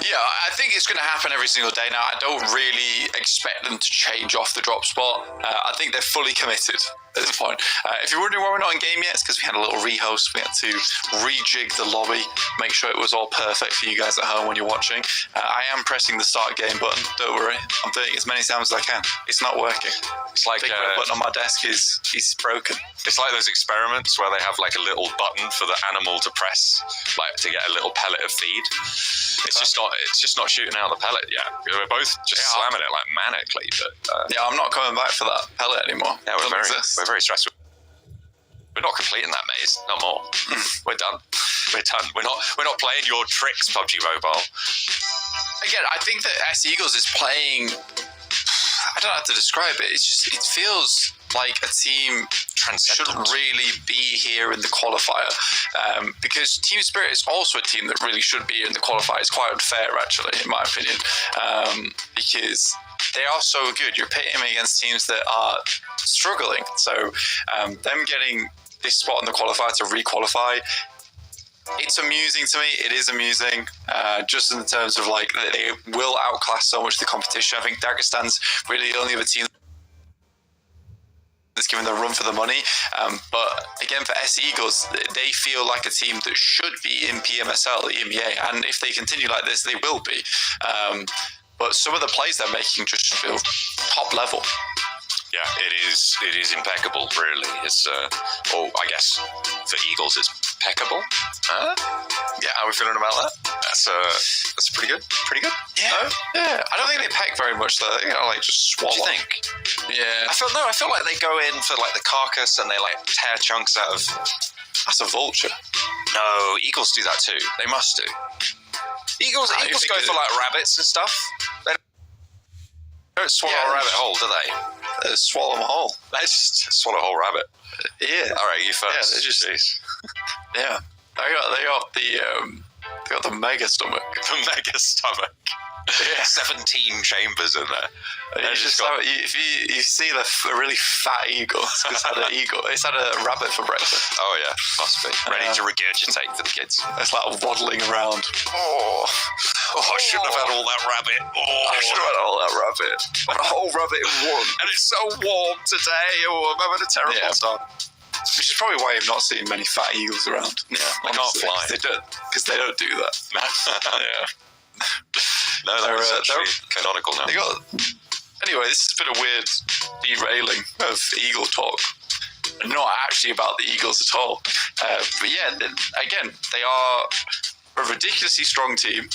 Yeah, I think it's going to happen every single day now. I don't really expect them to change off the drop spot. I think they're fully committed at this point. If you're wondering why we're not in game yet, it's because we had a little rehost. We had to rejig the lobby, make sure it was all perfect for you guys at home when you're watching. I am pressing the start game button. Don't worry. I'm doing it as many times as I can. It's not working. It's like the button on my desk is broken. It's like those experiments where they have like a little button for the animal to press, like to get a little pellet of feed. It's just not shooting out the pellet yet. We're both just slamming it like manically. But I'm not coming back for that pellet anymore. Yeah, we're very stressed. We're not completing that maze, not more. We're done. We're done. We're not playing your tricks, Pubg Mobile. Again, I think that S Eagles is playing. I don't know how to describe it. It feels like a team shouldn't really be here in the qualifier, because Team Spirit is also a team that really should be in the qualifier. It's quite unfair, actually, in my opinion, because they are so good. You're pitting them against teams that are struggling. So them getting this spot in the qualifier to re-qualify, it's amusing to me. It is amusing, just in terms of like they will outclass so much the competition. I think Dagestan's really the only other team that's given the run for the money. But again, for S Eagles, they feel like a team that should be in PMSL, EMEA, and if they continue like this, they will be. But some of the plays they're making just feel top level. Yeah, it is impeccable, really. It's, I guess for Eagles, it's peccable. Yeah, how are we feeling about that? That's pretty good. Pretty good. Yeah. Yeah. I don't think they peck very much, though. Like just swallow. What do you think? Yeah. I feel like they go in for like the carcass and they like tear chunks out of. That's a vulture. No, Eagles do that too. They must do. Eagles go for like rabbits and stuff. Don't swallow a rabbit whole, do they? Swallow them whole. They just swallow a whole rabbit. Yeah. All right, you first. Yeah, they just. Yeah. They got the mega stomach. The mega stomach. Yeah. 17 chambers in there. If you see a really fat eagle, it's had an eagle. It's had a rabbit for breakfast. Oh yeah, must be ready to regurgitate for the kids. It's like waddling around. Oh, I shouldn't have had all that rabbit. I should have had all that rabbit. A whole rabbit in one, and it's so warm today. Oh, I'm having a terrible time. Which is probably why you've not seen many fat eagles around. Yeah, they can't fly. Because they don't do that. Yeah. No, they're actually canonical now. Anyway, this has been a weird derailing of Eagle talk. Not actually about the Eagles at all. But yeah, again, they are a ridiculously strong team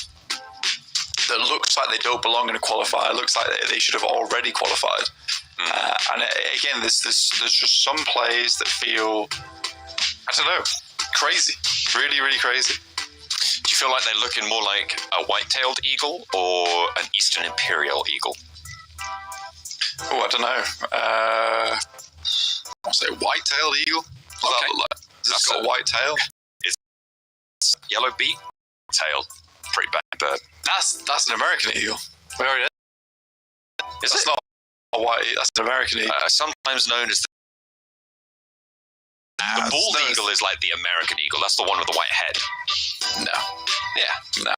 that looks like they don't belong in a qualifier. Looks like they should have already qualified. And again, there's just some plays that feel, I don't know, crazy. Really, really crazy. Do you feel like they're looking more like a white-tailed eagle or an Eastern Imperial eagle? Oh, I don't know. I'll say white-tailed eagle. What does that look like? Has it got a white tail? It's yellow beak, tail. Pretty bad bird. That's an American eagle. We already know. That's not a white. That's an American eagle. Sometimes known as the bald eagle is like the American eagle. That's the one with the white head. No. Yeah. No.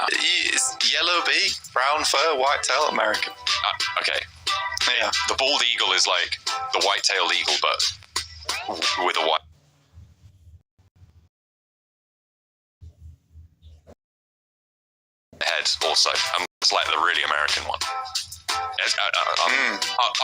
It's yellow beak, brown fur, white tail, American. Okay. Yeah. The bald eagle is like the white-tailed eagle, but with a white head also. And it's like the really American one.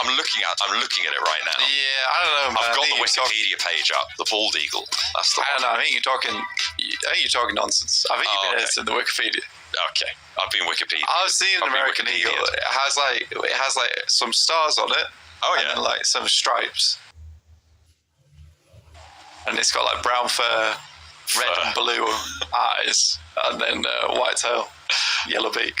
I'm looking at it right now. Yeah, I don't know, man. I've got the Wikipedia page up. The bald eagle. That's the one. I don't know. I think you're talking nonsense. I think you've been editing the Wikipedia. Okay, I've been Wikipedia. I've seen an American eagle. It has like some stars on it. Oh yeah, and then, like some stripes, and it's got like brown fur, red and blue eyes, and then white tail, yellow beak.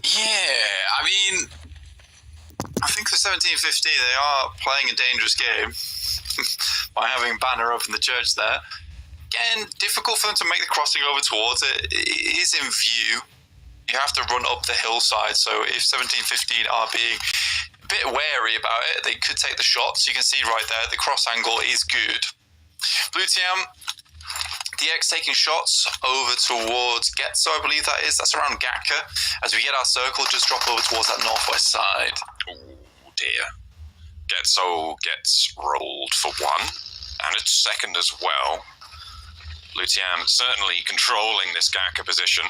Yeah, I mean, I think for 1750 they are playing a dangerous game by having Banner up in the church there. Again, difficult for them to make the crossing over towards it. It is in view. You have to run up the hillside, so if 1715 are being a bit wary about it, they could take the shots. You can see right there, the cross angle is good. Blue team, DX taking shots over towards Getzo, I believe that is. That's around Gaka. As we get our circle, just drop over towards that northwest side. Oh dear. Getzo gets rolled for one, and it's second as well. Lutian certainly controlling this Gaka position.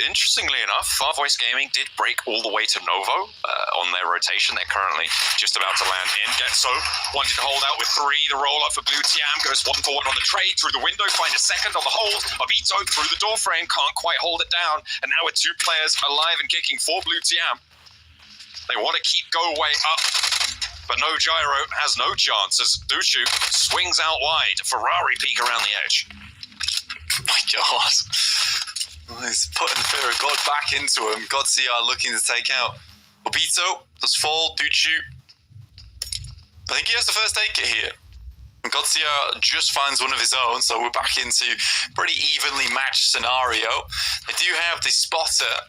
Interestingly enough, Far Voice Gaming did break all the way to Novo on their rotation. They're currently just about to land in. Getso wanted to hold out with three. The roll-up for Blue Tiam goes 1 for 1 on the trade through the window, find a second on the hold. Obito through the door frame, can't quite hold it down. And now with 2 players alive and kicking for Blue Tiam. They want to keep go way up, but no gyro has no chance as Duchu swings out wide. Ferrari peek around the edge. My God. He's putting the fear of God back into him. God CR looking to take out Obito. Does fall. Duchu I think he has the first aid kit here. Godzilla just finds one of his own, so we're back into pretty evenly matched scenario. They do have the spotter.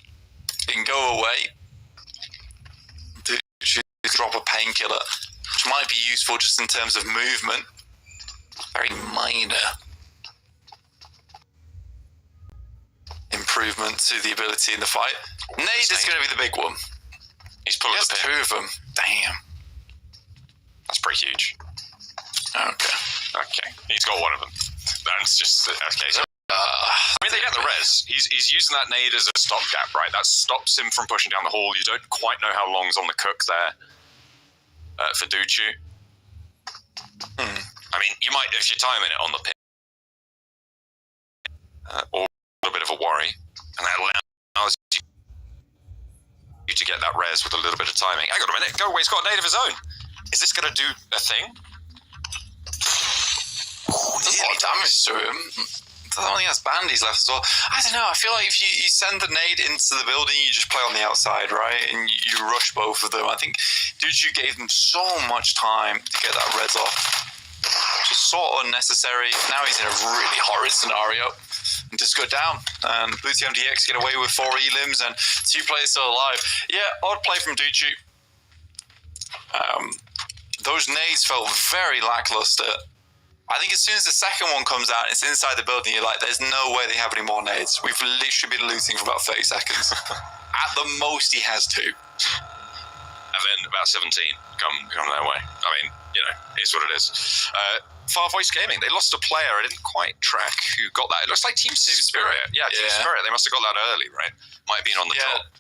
It can go away. Drop a painkiller, which might be useful just in terms of movement. Very minor improvement to the ability in the fight. Nade is going to be the big one. He's pulling the pin. 2 of them. Damn. That's pretty huge. Okay. He's got one of them. That's just okay. So, I mean, they get the res. He's using that nade as a stopgap, right? That stops him from pushing down the hall. You don't quite know how long's on the cook there for Duchu. I mean, you might, if you're timing it on the pin, or a bit of a worry, and that allows you to get that res with a little bit of timing. Hang on a minute, Go Away's got a nade of his own. Is this going to do a thing? There's a lot of damage to him. I don't think has bandies left as well. I don't know. I feel like if you send the nade into the building, you just play on the outside, right? And you rush both of them. I think Duchu gave them so much time to get that res off. Just so unnecessary. Now he's in a really horrid scenario. And just go down. And Booty MDX get away with 4 elims and 2 players still alive. Yeah, odd play from Duchu. Those nades felt very lackluster. I think as soon as the second one comes out, it's inside the building, you're like, there's no way they have any more nades. We've literally been looting for about 30 seconds. At the most, he has 2. And then about 17 come their way. I mean, it's what it is. Far Voice Gaming, they lost a player. I didn't quite track who got that. It looks like Team Spirit. Yeah, Team Spirit. They must have got that early, right? Might have been on the top.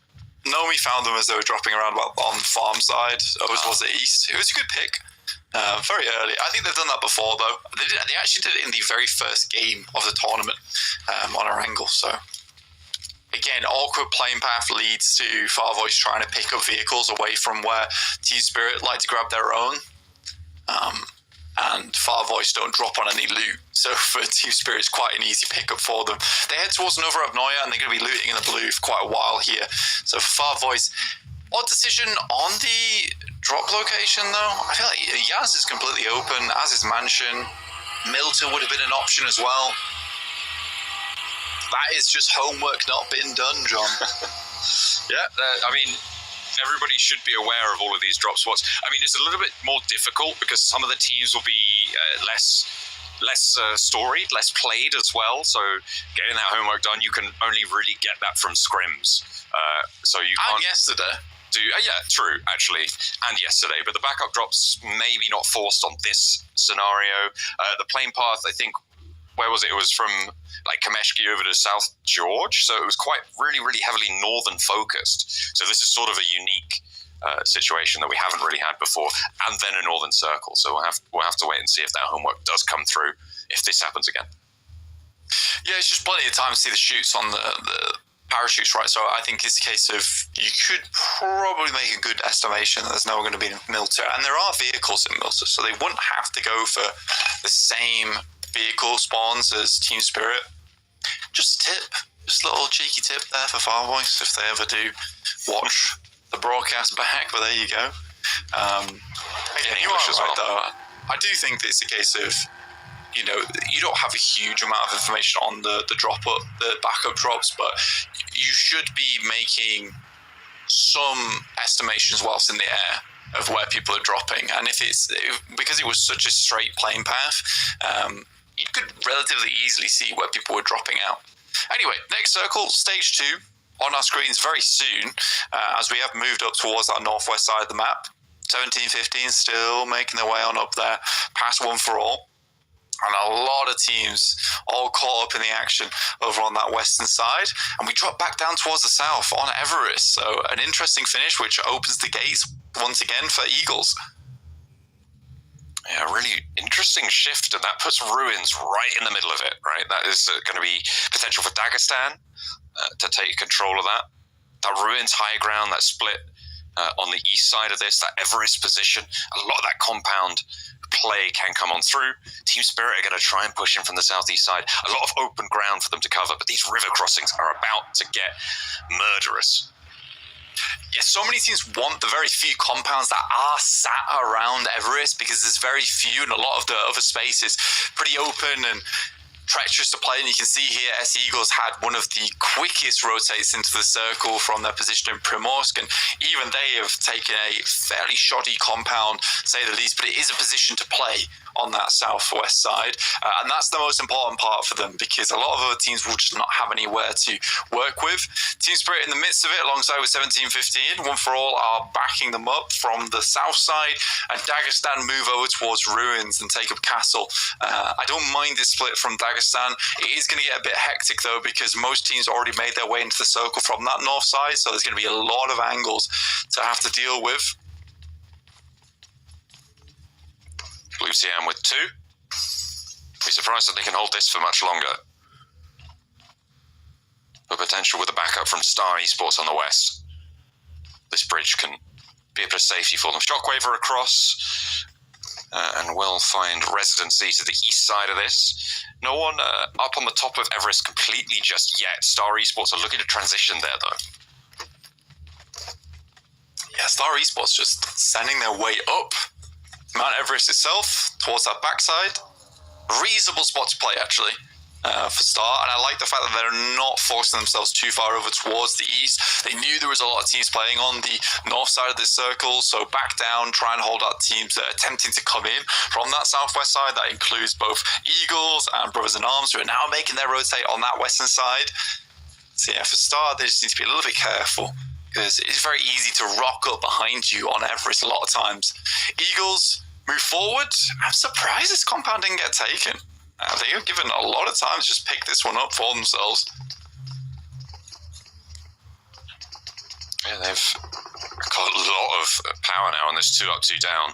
Nomi found them as they were dropping around on the farm side. Was it east? It was a good pick. Very early. I think they've done that before, though. They actually did it in the very first game of the tournament on our angle. So, again, awkward playing path leads to Far Voice trying to pick up vehicles away from where Team Spirit like to grab their own. And Far Voice don't drop on any loot. So for Team Spirit, it's quite an easy pickup for them. They head towards another Abnoya, and they're going to be looting in the blue for quite a while here. So for Far Voice, odd decision on the drop location, though. I feel like Yaz is completely open, as is Mansion. Milton would have been an option as well. That is just homework not been done, John. I mean, everybody should be aware of all of these drop spots. I mean, it's a little bit more difficult because some of the teams will be less storied, less played as well. So getting that homework done, you can only really get that from scrims. So you can't. And yesterday. True, actually, and yesterday. But the backup drops maybe not forced on this scenario. The plane path, I think, where was it? It was from like Kameshki over to South George, so it was quite really heavily northern focused. So this is sort of a unique situation that we haven't really had before, and then a northern circle. So we'll have to wait and see if that homework does come through if this happens again. Yeah, it's just plenty of time to see the shoots on the parachutes, right? So I think it's a case of you could probably make a good estimation that there's no going to be Milter, and there are vehicles in Milter, so they wouldn't have to go for the same vehicle spawns as Team Spirit. Just a tip, just a little cheeky tip there for Far Voice if they ever do watch the broadcast back, but there you go. Again, you are right though. I do think that it's a case of, you don't have a huge amount of information on the backup drops, but you should be making some estimations whilst in the air of where people are dropping. And because it was such a straight plane path, you could relatively easily see where people were dropping out. Anyway, next circle, stage 2, on our screens very soon, as we have moved up towards that northwest side of the map. 17-15 still making their way on up there, past One for All. And a lot of teams all caught up in the action over on that western side. And we drop back down towards the south on Everest. So an interesting finish, which opens the gates once again for Eagles. Yeah, really interesting shift, and that puts Ruins right in the middle of it, right? That is going to be potential for Dagestan to take control of that. That Ruins high ground, that split on the east side of this, that Everest position, a lot of that compound play can come on through. Team Spirit are going to try and push in from the southeast side. A lot of open ground for them to cover, but these river crossings are about to get murderous. Yeah, so many teams want the very few compounds that are sat around Everest because there's very few, and a lot of the other space is pretty open and treacherous to play. And you can see here S Eagles had one of the quickest rotates into the circle from their position in Primorsk, and even they have taken a fairly shoddy compound, say the least, but it is a position to play on that southwest side, and that's the most important part for them because a lot of other teams will just not have anywhere to work with. Team Spirit in the midst of it alongside with 1715, One for All are backing them up from the south side, and Dagestan move over towards ruins and take up castle. I don't mind this split from Dagestan. It is going to get a bit hectic though because most teams already made their way into the circle from that north side, so there's going to be a lot of angles to have to deal with. Blue CM with 2. Be surprised that they can hold this for much longer. But potential with a backup from Star Esports on the west. This bridge can be a bit of safety for them. Shockwave are across and will find residency to the east side of this. No one up on the top of Everest completely just yet. Star Esports are looking to transition there though. Yeah, Star Esports just sending their way up Mount Everest itself towards that backside. Reasonable spot to play actually for Star, and I like the fact that they're not forcing themselves too far over towards the east. They knew there was a lot of teams playing on the north side of this circle, so back down, try and hold out teams that are attempting to come in from that southwest side. That includes both Eagles and Brothers in Arms, who are now making their rotate on that western side. So yeah, for Star, they just need to be a little bit careful because it's very easy to rock up behind you on Everest a lot of times. Eagles move forward. I'm surprised this compound didn't get taken. They were given a lot of time to just pick this one up for themselves. Yeah, they've got a lot of power now on this 2 up, 2 down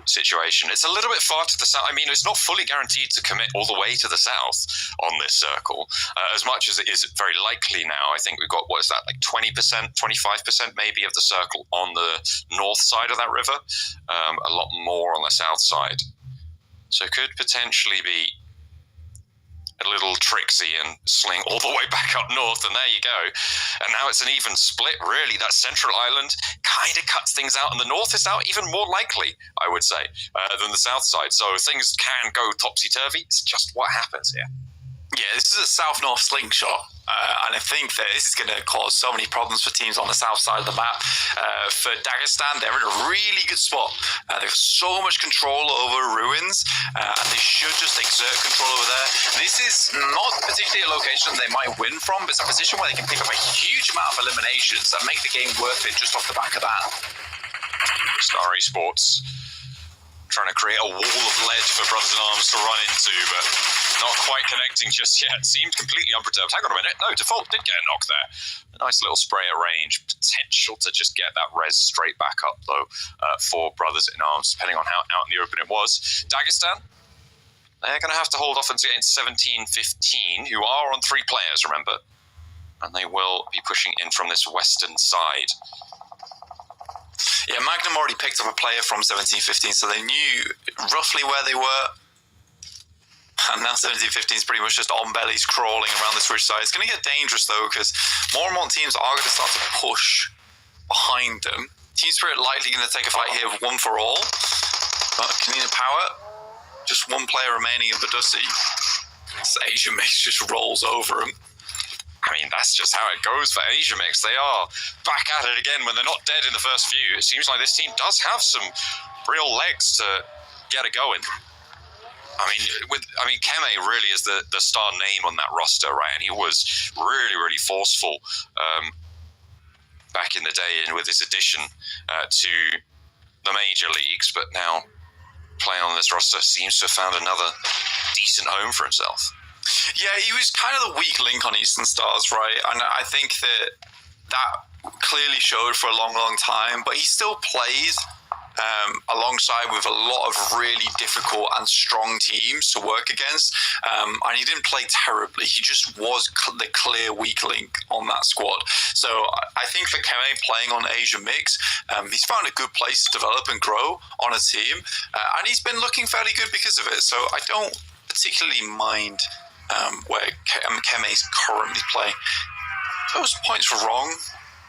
situation. It's a little bit far to the south. I mean, it's not fully guaranteed to commit all the way to the south on this circle, as much as it is very likely now. I think we've got, what is that, like 20%, 25% maybe of the circle on the north side of that river, a lot more on the south side. So it could potentially be a little tricksy and sling all the way back up north, and there you go. And now it's an even split, really. That central island kind of cuts things out, and the north is now even more likely, I would say, than the south side. So things can go topsy-turvy. It's just what happens here. Yeah, this is a south-north slingshot, and I think that this is going to cause so many problems for teams on the south side of the map. For Dagestan, they're in a really good spot. They've so much control over ruins, and they should just exert control over there. This is not particularly a location they might win from, but it's a position where they can pick up a huge amount of eliminations and make the game worth it just off the back of that. Star Esports trying to create a wall of lead for Brothers in Arms to run into, but not quite connecting just yet. Seemed completely unperturbed. Hang on a minute. No, Default did get a knock there. A nice little spray at range. Potential to just get that res straight back up, though, for Brothers in Arms, depending on how out in the open it was. Dagestan, they're going to have to hold off against 17-15, who are on 3 players, remember? And they will be pushing in from this western side. Yeah, Magnum already picked up a player from 17-15, so they knew roughly where they were. And now 17-15 is pretty much just on bellies crawling around the switch side. It's going to get dangerous, though, because more and more teams are going to start to push behind them. Team Spirit likely going to take a fight here with One for All. But Canina Power, just one player remaining in Badussi. This Asian Mix just rolls over him. I mean, that's just how it goes for Asia Mix. They are back at it again when they're not dead in the first few. It seems like this team does have some real legs to get it going. I mean, Keme really is the star name on that roster, right? And he was really, really forceful back in the day and with his addition to the major leagues. But now playing on this roster seems to have found another decent home for himself. Yeah, he was kind of the weak link on Eastern Stars, right? And I think that clearly showed for a long, long time. But he still plays alongside with a lot of really difficult and strong teams to work against. And he didn't play terribly. He just was the clear weak link on that squad. So I think for Keme playing on Asia Mix, he's found a good place to develop and grow on a team. And he's been looking fairly good because of it. So I don't particularly mind where Keme is currently playing. Those points were wrong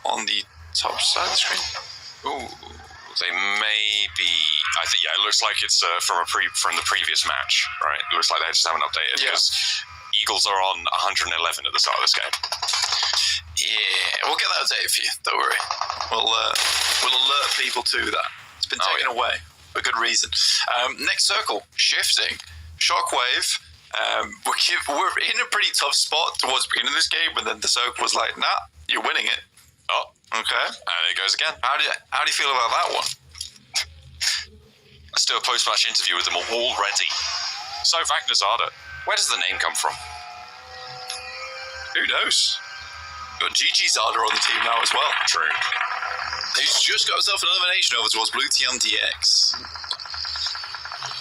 on the top side of the screen. Ooh, they may be. I think it looks like it's from the previous match, right? It looks like they just haven't updated because Eagles are on 111 at the start of this game. Yeah, we'll get that updated for you. Don't worry. We'll alert people to that. It's been taken away for good reason. Next circle, shifting. Shockwave. We're in a pretty tough spot towards the beginning of this game, but then the circle was like, nah, you're winning it. Oh, okay. And it goes again. How do you feel about that one? Let's do a post-match interview with them already. So, Vagnazada, where does the name come from? Who knows? Got Gigi Zada on the team now as well. True. He's just got himself an elimination over towards Blue Team DX.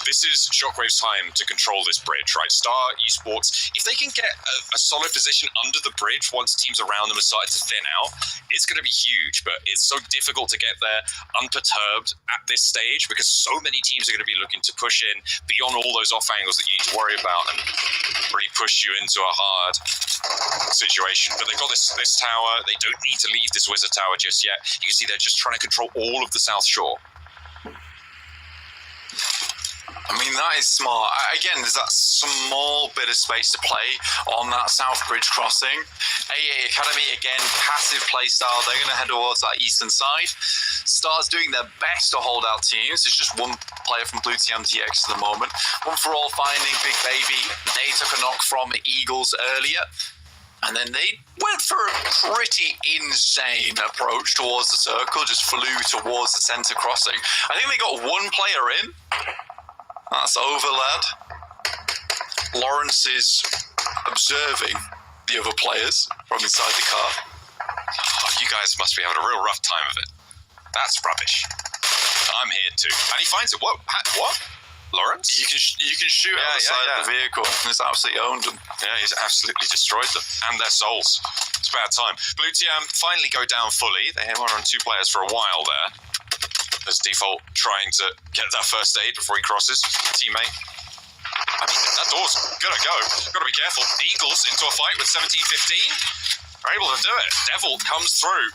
This is Shockwave's time to control this bridge, right? Star Esports, if they can get a solid position under the bridge once teams around them are starting to thin out, it's going to be huge, but it's so difficult to get there unperturbed at this stage because so many teams are going to be looking to push in beyond all those off angles that you need to worry about and really push you into a hard situation. But they've got this tower. They don't need to leave this wizard tower just yet. You can see they're just trying to control all of the South Shore. I mean, that is smart. Again, there's that small bit of space to play on that South Bridge crossing. AA Academy, again, passive play style. They're going to head towards that eastern side. Star's doing their best to hold out teams. There's just one player from Blue Team DX at the moment. One for all finding Big Baby. They took a knock from Eagles earlier. And then they went for a pretty insane approach towards the circle, just flew towards the center crossing. I think they got one player in. That's over, lad. Lawrence is observing the other players from inside the car. Oh, you guys must be having a real rough time of it. That's rubbish. I'm here too. And he finds it. What? Lawrence? You can shoot outside the vehicle. It's absolutely owned them. Yeah, he's absolutely destroyed them and their souls. It's a bad time. Blue Team finally go down fully. They were on 2 players for a while there. As default, trying to get that first aid before he crosses. Teammate. I mean, that door's gonna go. Gotta be careful. Eagles into a fight with 17-15. Are able to do it. Devil comes through.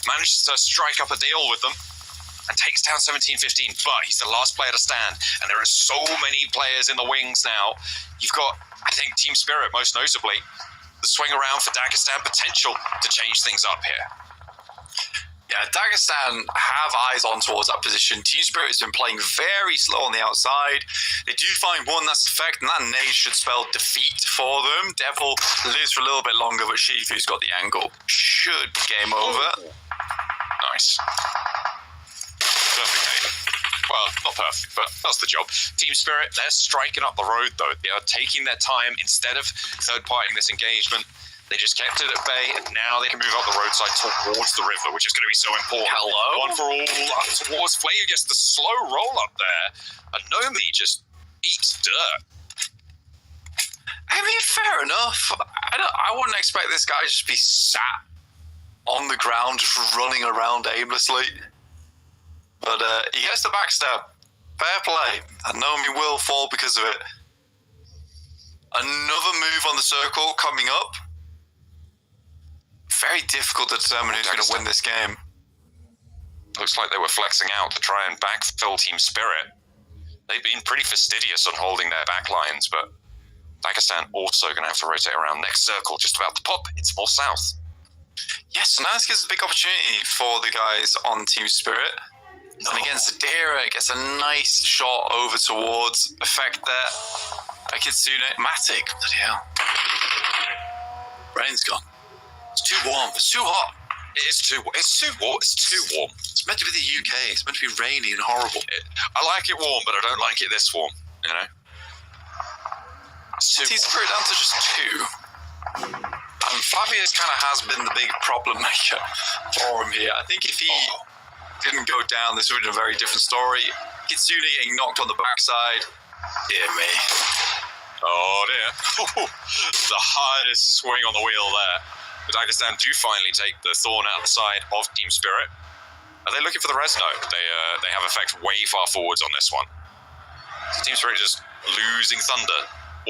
Manages to strike up a deal with them. And takes down 17-15. But he's the last player to stand. And there are so many players in the wings now. You've got, I think, Team Spirit, most notably. The swing around for Dagestan potential to change things up here. Yeah, Dagestan have eyes on towards that position. Team Spirit has been playing very slow on the outside. They do find one that's effect, and that nade should spell defeat for them. Devil lives for a little bit longer, but Shifu's got the angle. Should game over. Nice. Perfect nade. Well, not perfect, but that's the job. Team Spirit, they're striking up the road, though. They are taking their time. Instead of third-partying this engagement, they just kept it at bay, and now they can move up the roadside towards the river, which is going to be so important. Hello? One for all up towards Flay, who gets the slow roll up there. And Nomi just eats dirt. I mean, fair enough. I wouldn't expect this guy to just be sat on the ground, just running around aimlessly. But he gets the backstab. Fair play. And Nomi will fall because of it. Another move on the circle coming up. Very difficult to determine who's going to win this game. Looks like they were flexing out to try and backfill Team Spirit. They've been pretty fastidious on holding their backlines, but Dagestan also going to have to rotate around next circle, just about to pop. It's more south. Yes, so now this gives a big opportunity for the guys on Team Spirit. And against Zadira, it gets a nice shot over towards Effect there. Kitsune, Matic, bloody hell. Rain's gone. It's too warm. It's too hot. It's too warm. It's too warm. It's meant to be the UK. It's meant to be rainy and horrible. I like it warm, but I don't like it this warm. You know. Team Spirit down to just 2. Fabius kind of has been the big problem maker for him here. I think if he didn't go down, this would have been a very different story. Kitsune getting knocked on the backside. Dear me. Oh dear. The hardest swing on the wheel there. But Dagestan do finally take the thorn out of the side of Team Spirit. Are they looking for the res? No. They have effect way far forwards on this one. So Team Spirit just losing thunder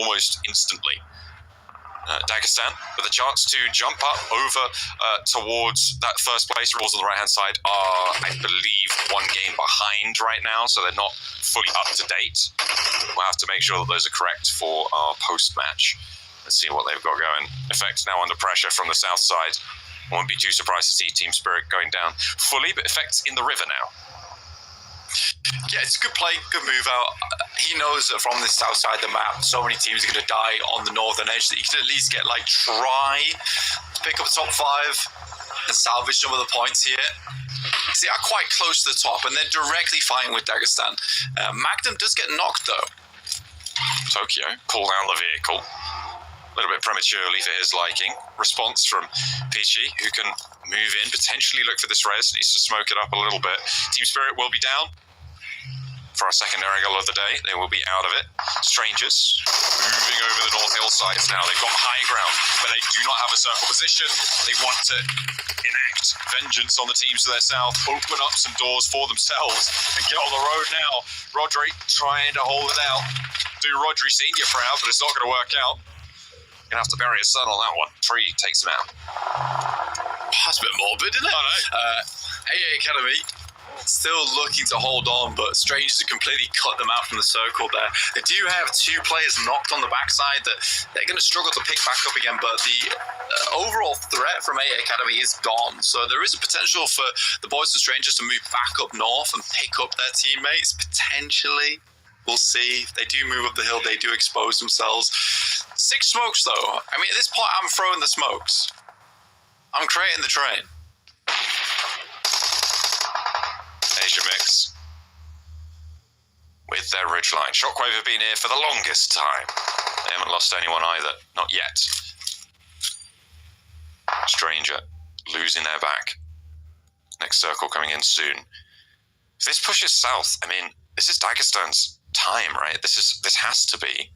almost instantly. Dagestan with a chance to jump up over towards that first place. Rules on the right-hand side are, I believe, 1 game behind right now, so they're not fully up to date. We'll have to make sure that those are correct for our post-match. Let's see what they've got going. Effect now under pressure from the south side. I won't be too surprised to see Team Spirit going down fully, but Effect's in the river now. Yeah, it's a good play, good move out. He knows that from the south side of the map, so many teams are going to die on the northern edge that you can at least get, like, try to pick up top 5 and salvage some of the points here. They are quite close to the top, and they're directly fighting with Dagestan. Magnum does get knocked, though. Tokyo pulled out the vehicle. A little bit prematurely for his liking. Response from Peachy, who can move in, potentially look for this res, needs to smoke it up a little bit. Team Spirit will be down for our secondary goal of the day. They will be out of it. Strangers moving over the North Hill sides now. They've got high ground, but they do not have a circle position. They want to enact vengeance on the teams to their south, open up some doors for themselves, and get on the road now. Rodri trying to hold it out. Do Rodri Senior proud, but it's not going to work out. Gonna have to bury his son on that one. 3 takes him out. That's a bit morbid, isn't it? I know. AA Academy still looking to hold on, but Strangers have completely cut them out from the circle there. They do have 2 players knocked on the backside that they're going to struggle to pick back up again, but the overall threat from AA Academy is gone. So there is a potential for the boys and Strangers to move back up north and pick up their teammates, potentially. We'll see. If they do move up the hill, they do expose themselves. 6 smokes, though. I mean, at this point, I'm throwing the smokes. I'm creating the train. Asia Mix with their ridgeline. Shockwave have been here for the longest time. They haven't lost anyone either. Not yet. Stranger losing their back. Next circle coming in soon. If this pushes south, I mean, this is Dagestan's time, right? This has to be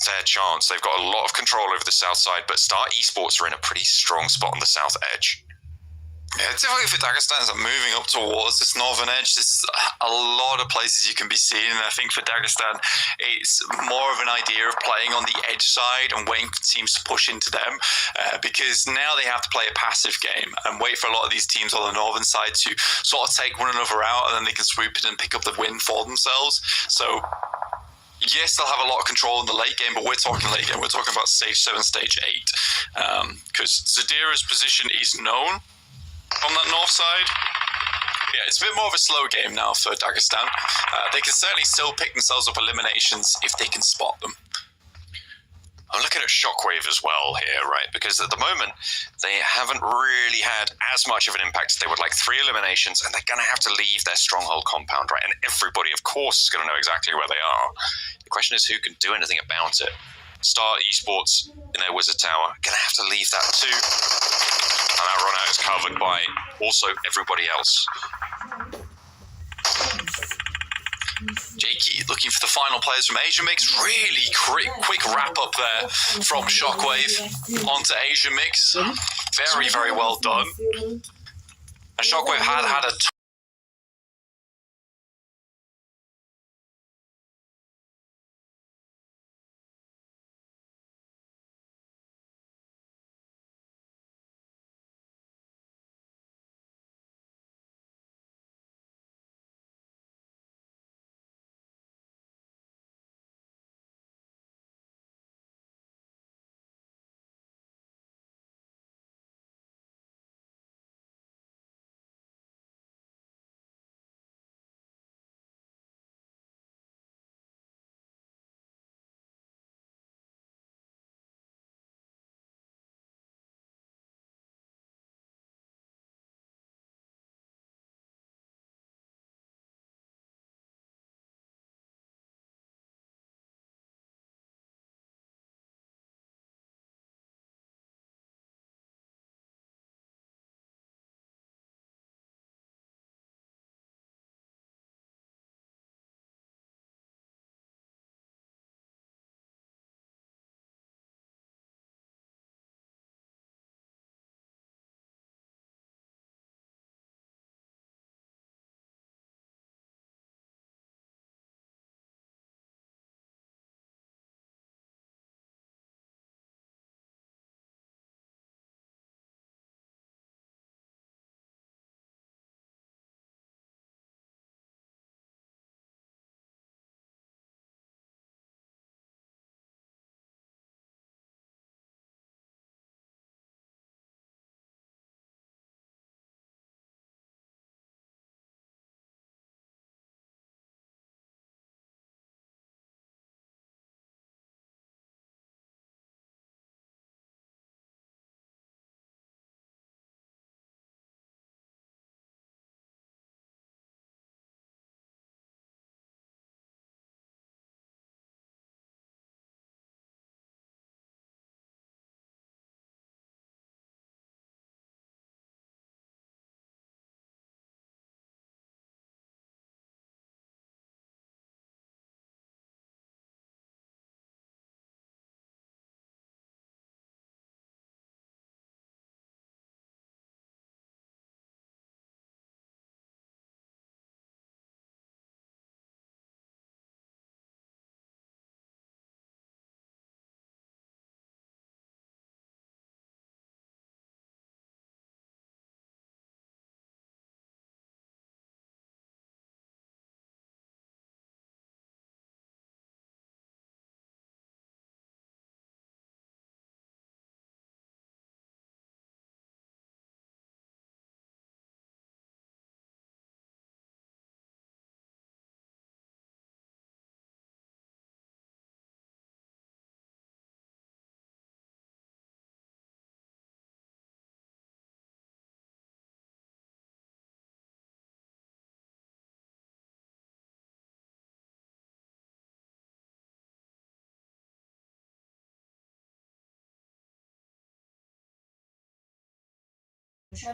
their chance. They've got a lot of control over the south side, but Star Esports are in a pretty strong spot on the south edge. Yeah, it's difficult for Dagestan is moving up towards this northern edge. There's a lot of places you can be seen, and I think for Dagestan, it's more of an idea of playing on the edge side and waiting for teams to push into them, because now they have to play a passive game and wait for a lot of these teams on the northern side to sort of take one another out, and then they can swoop in and pick up the win for themselves. So yes, they'll have a lot of control in the late game, but we're talking late game. We're talking about stage 7, stage 8, because Zadira's position is known on that north side. Yeah, it's a bit more of a slow game now for Dagestan. They can certainly still pick themselves up eliminations if they can spot them. I'm looking at Shockwave as well here, right? Because at the moment, they haven't really had as much of an impact as they would like. 3 eliminations, and they're going to have to leave their stronghold compound, right? And everybody, of course, is going to know exactly where they are. The question is who can do anything about it. Star Esports in their Wizard Tower going to have to leave that too. And that run out is covered by also everybody else. Jakey looking for the final players from Asia Mix. Really quick wrap up there from Shockwave onto Asia Mix. Very, very well done. And Shockwave had a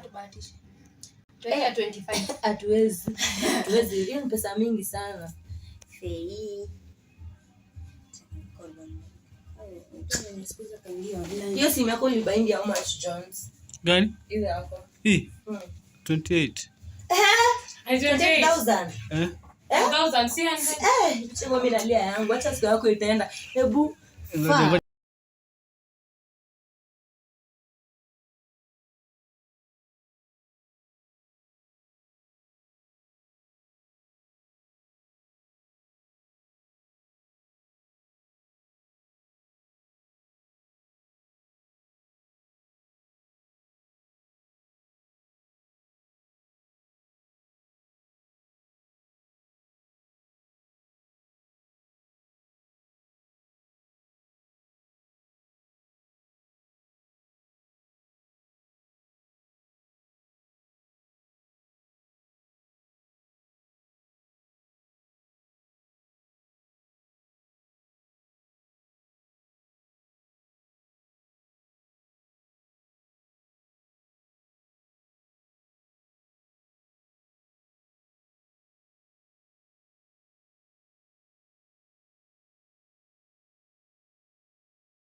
Tubahatishe. Tuweka 25. Hatuwezi. Hiyo ni pesa mingi sana. Hiyo simu yako ulibaindi how much, Jones? Gani? Ile yako. Hii. 28. 28,000. 1,600. Chemo mimi nalia yangu. Acha siku yako itaenda. Hebu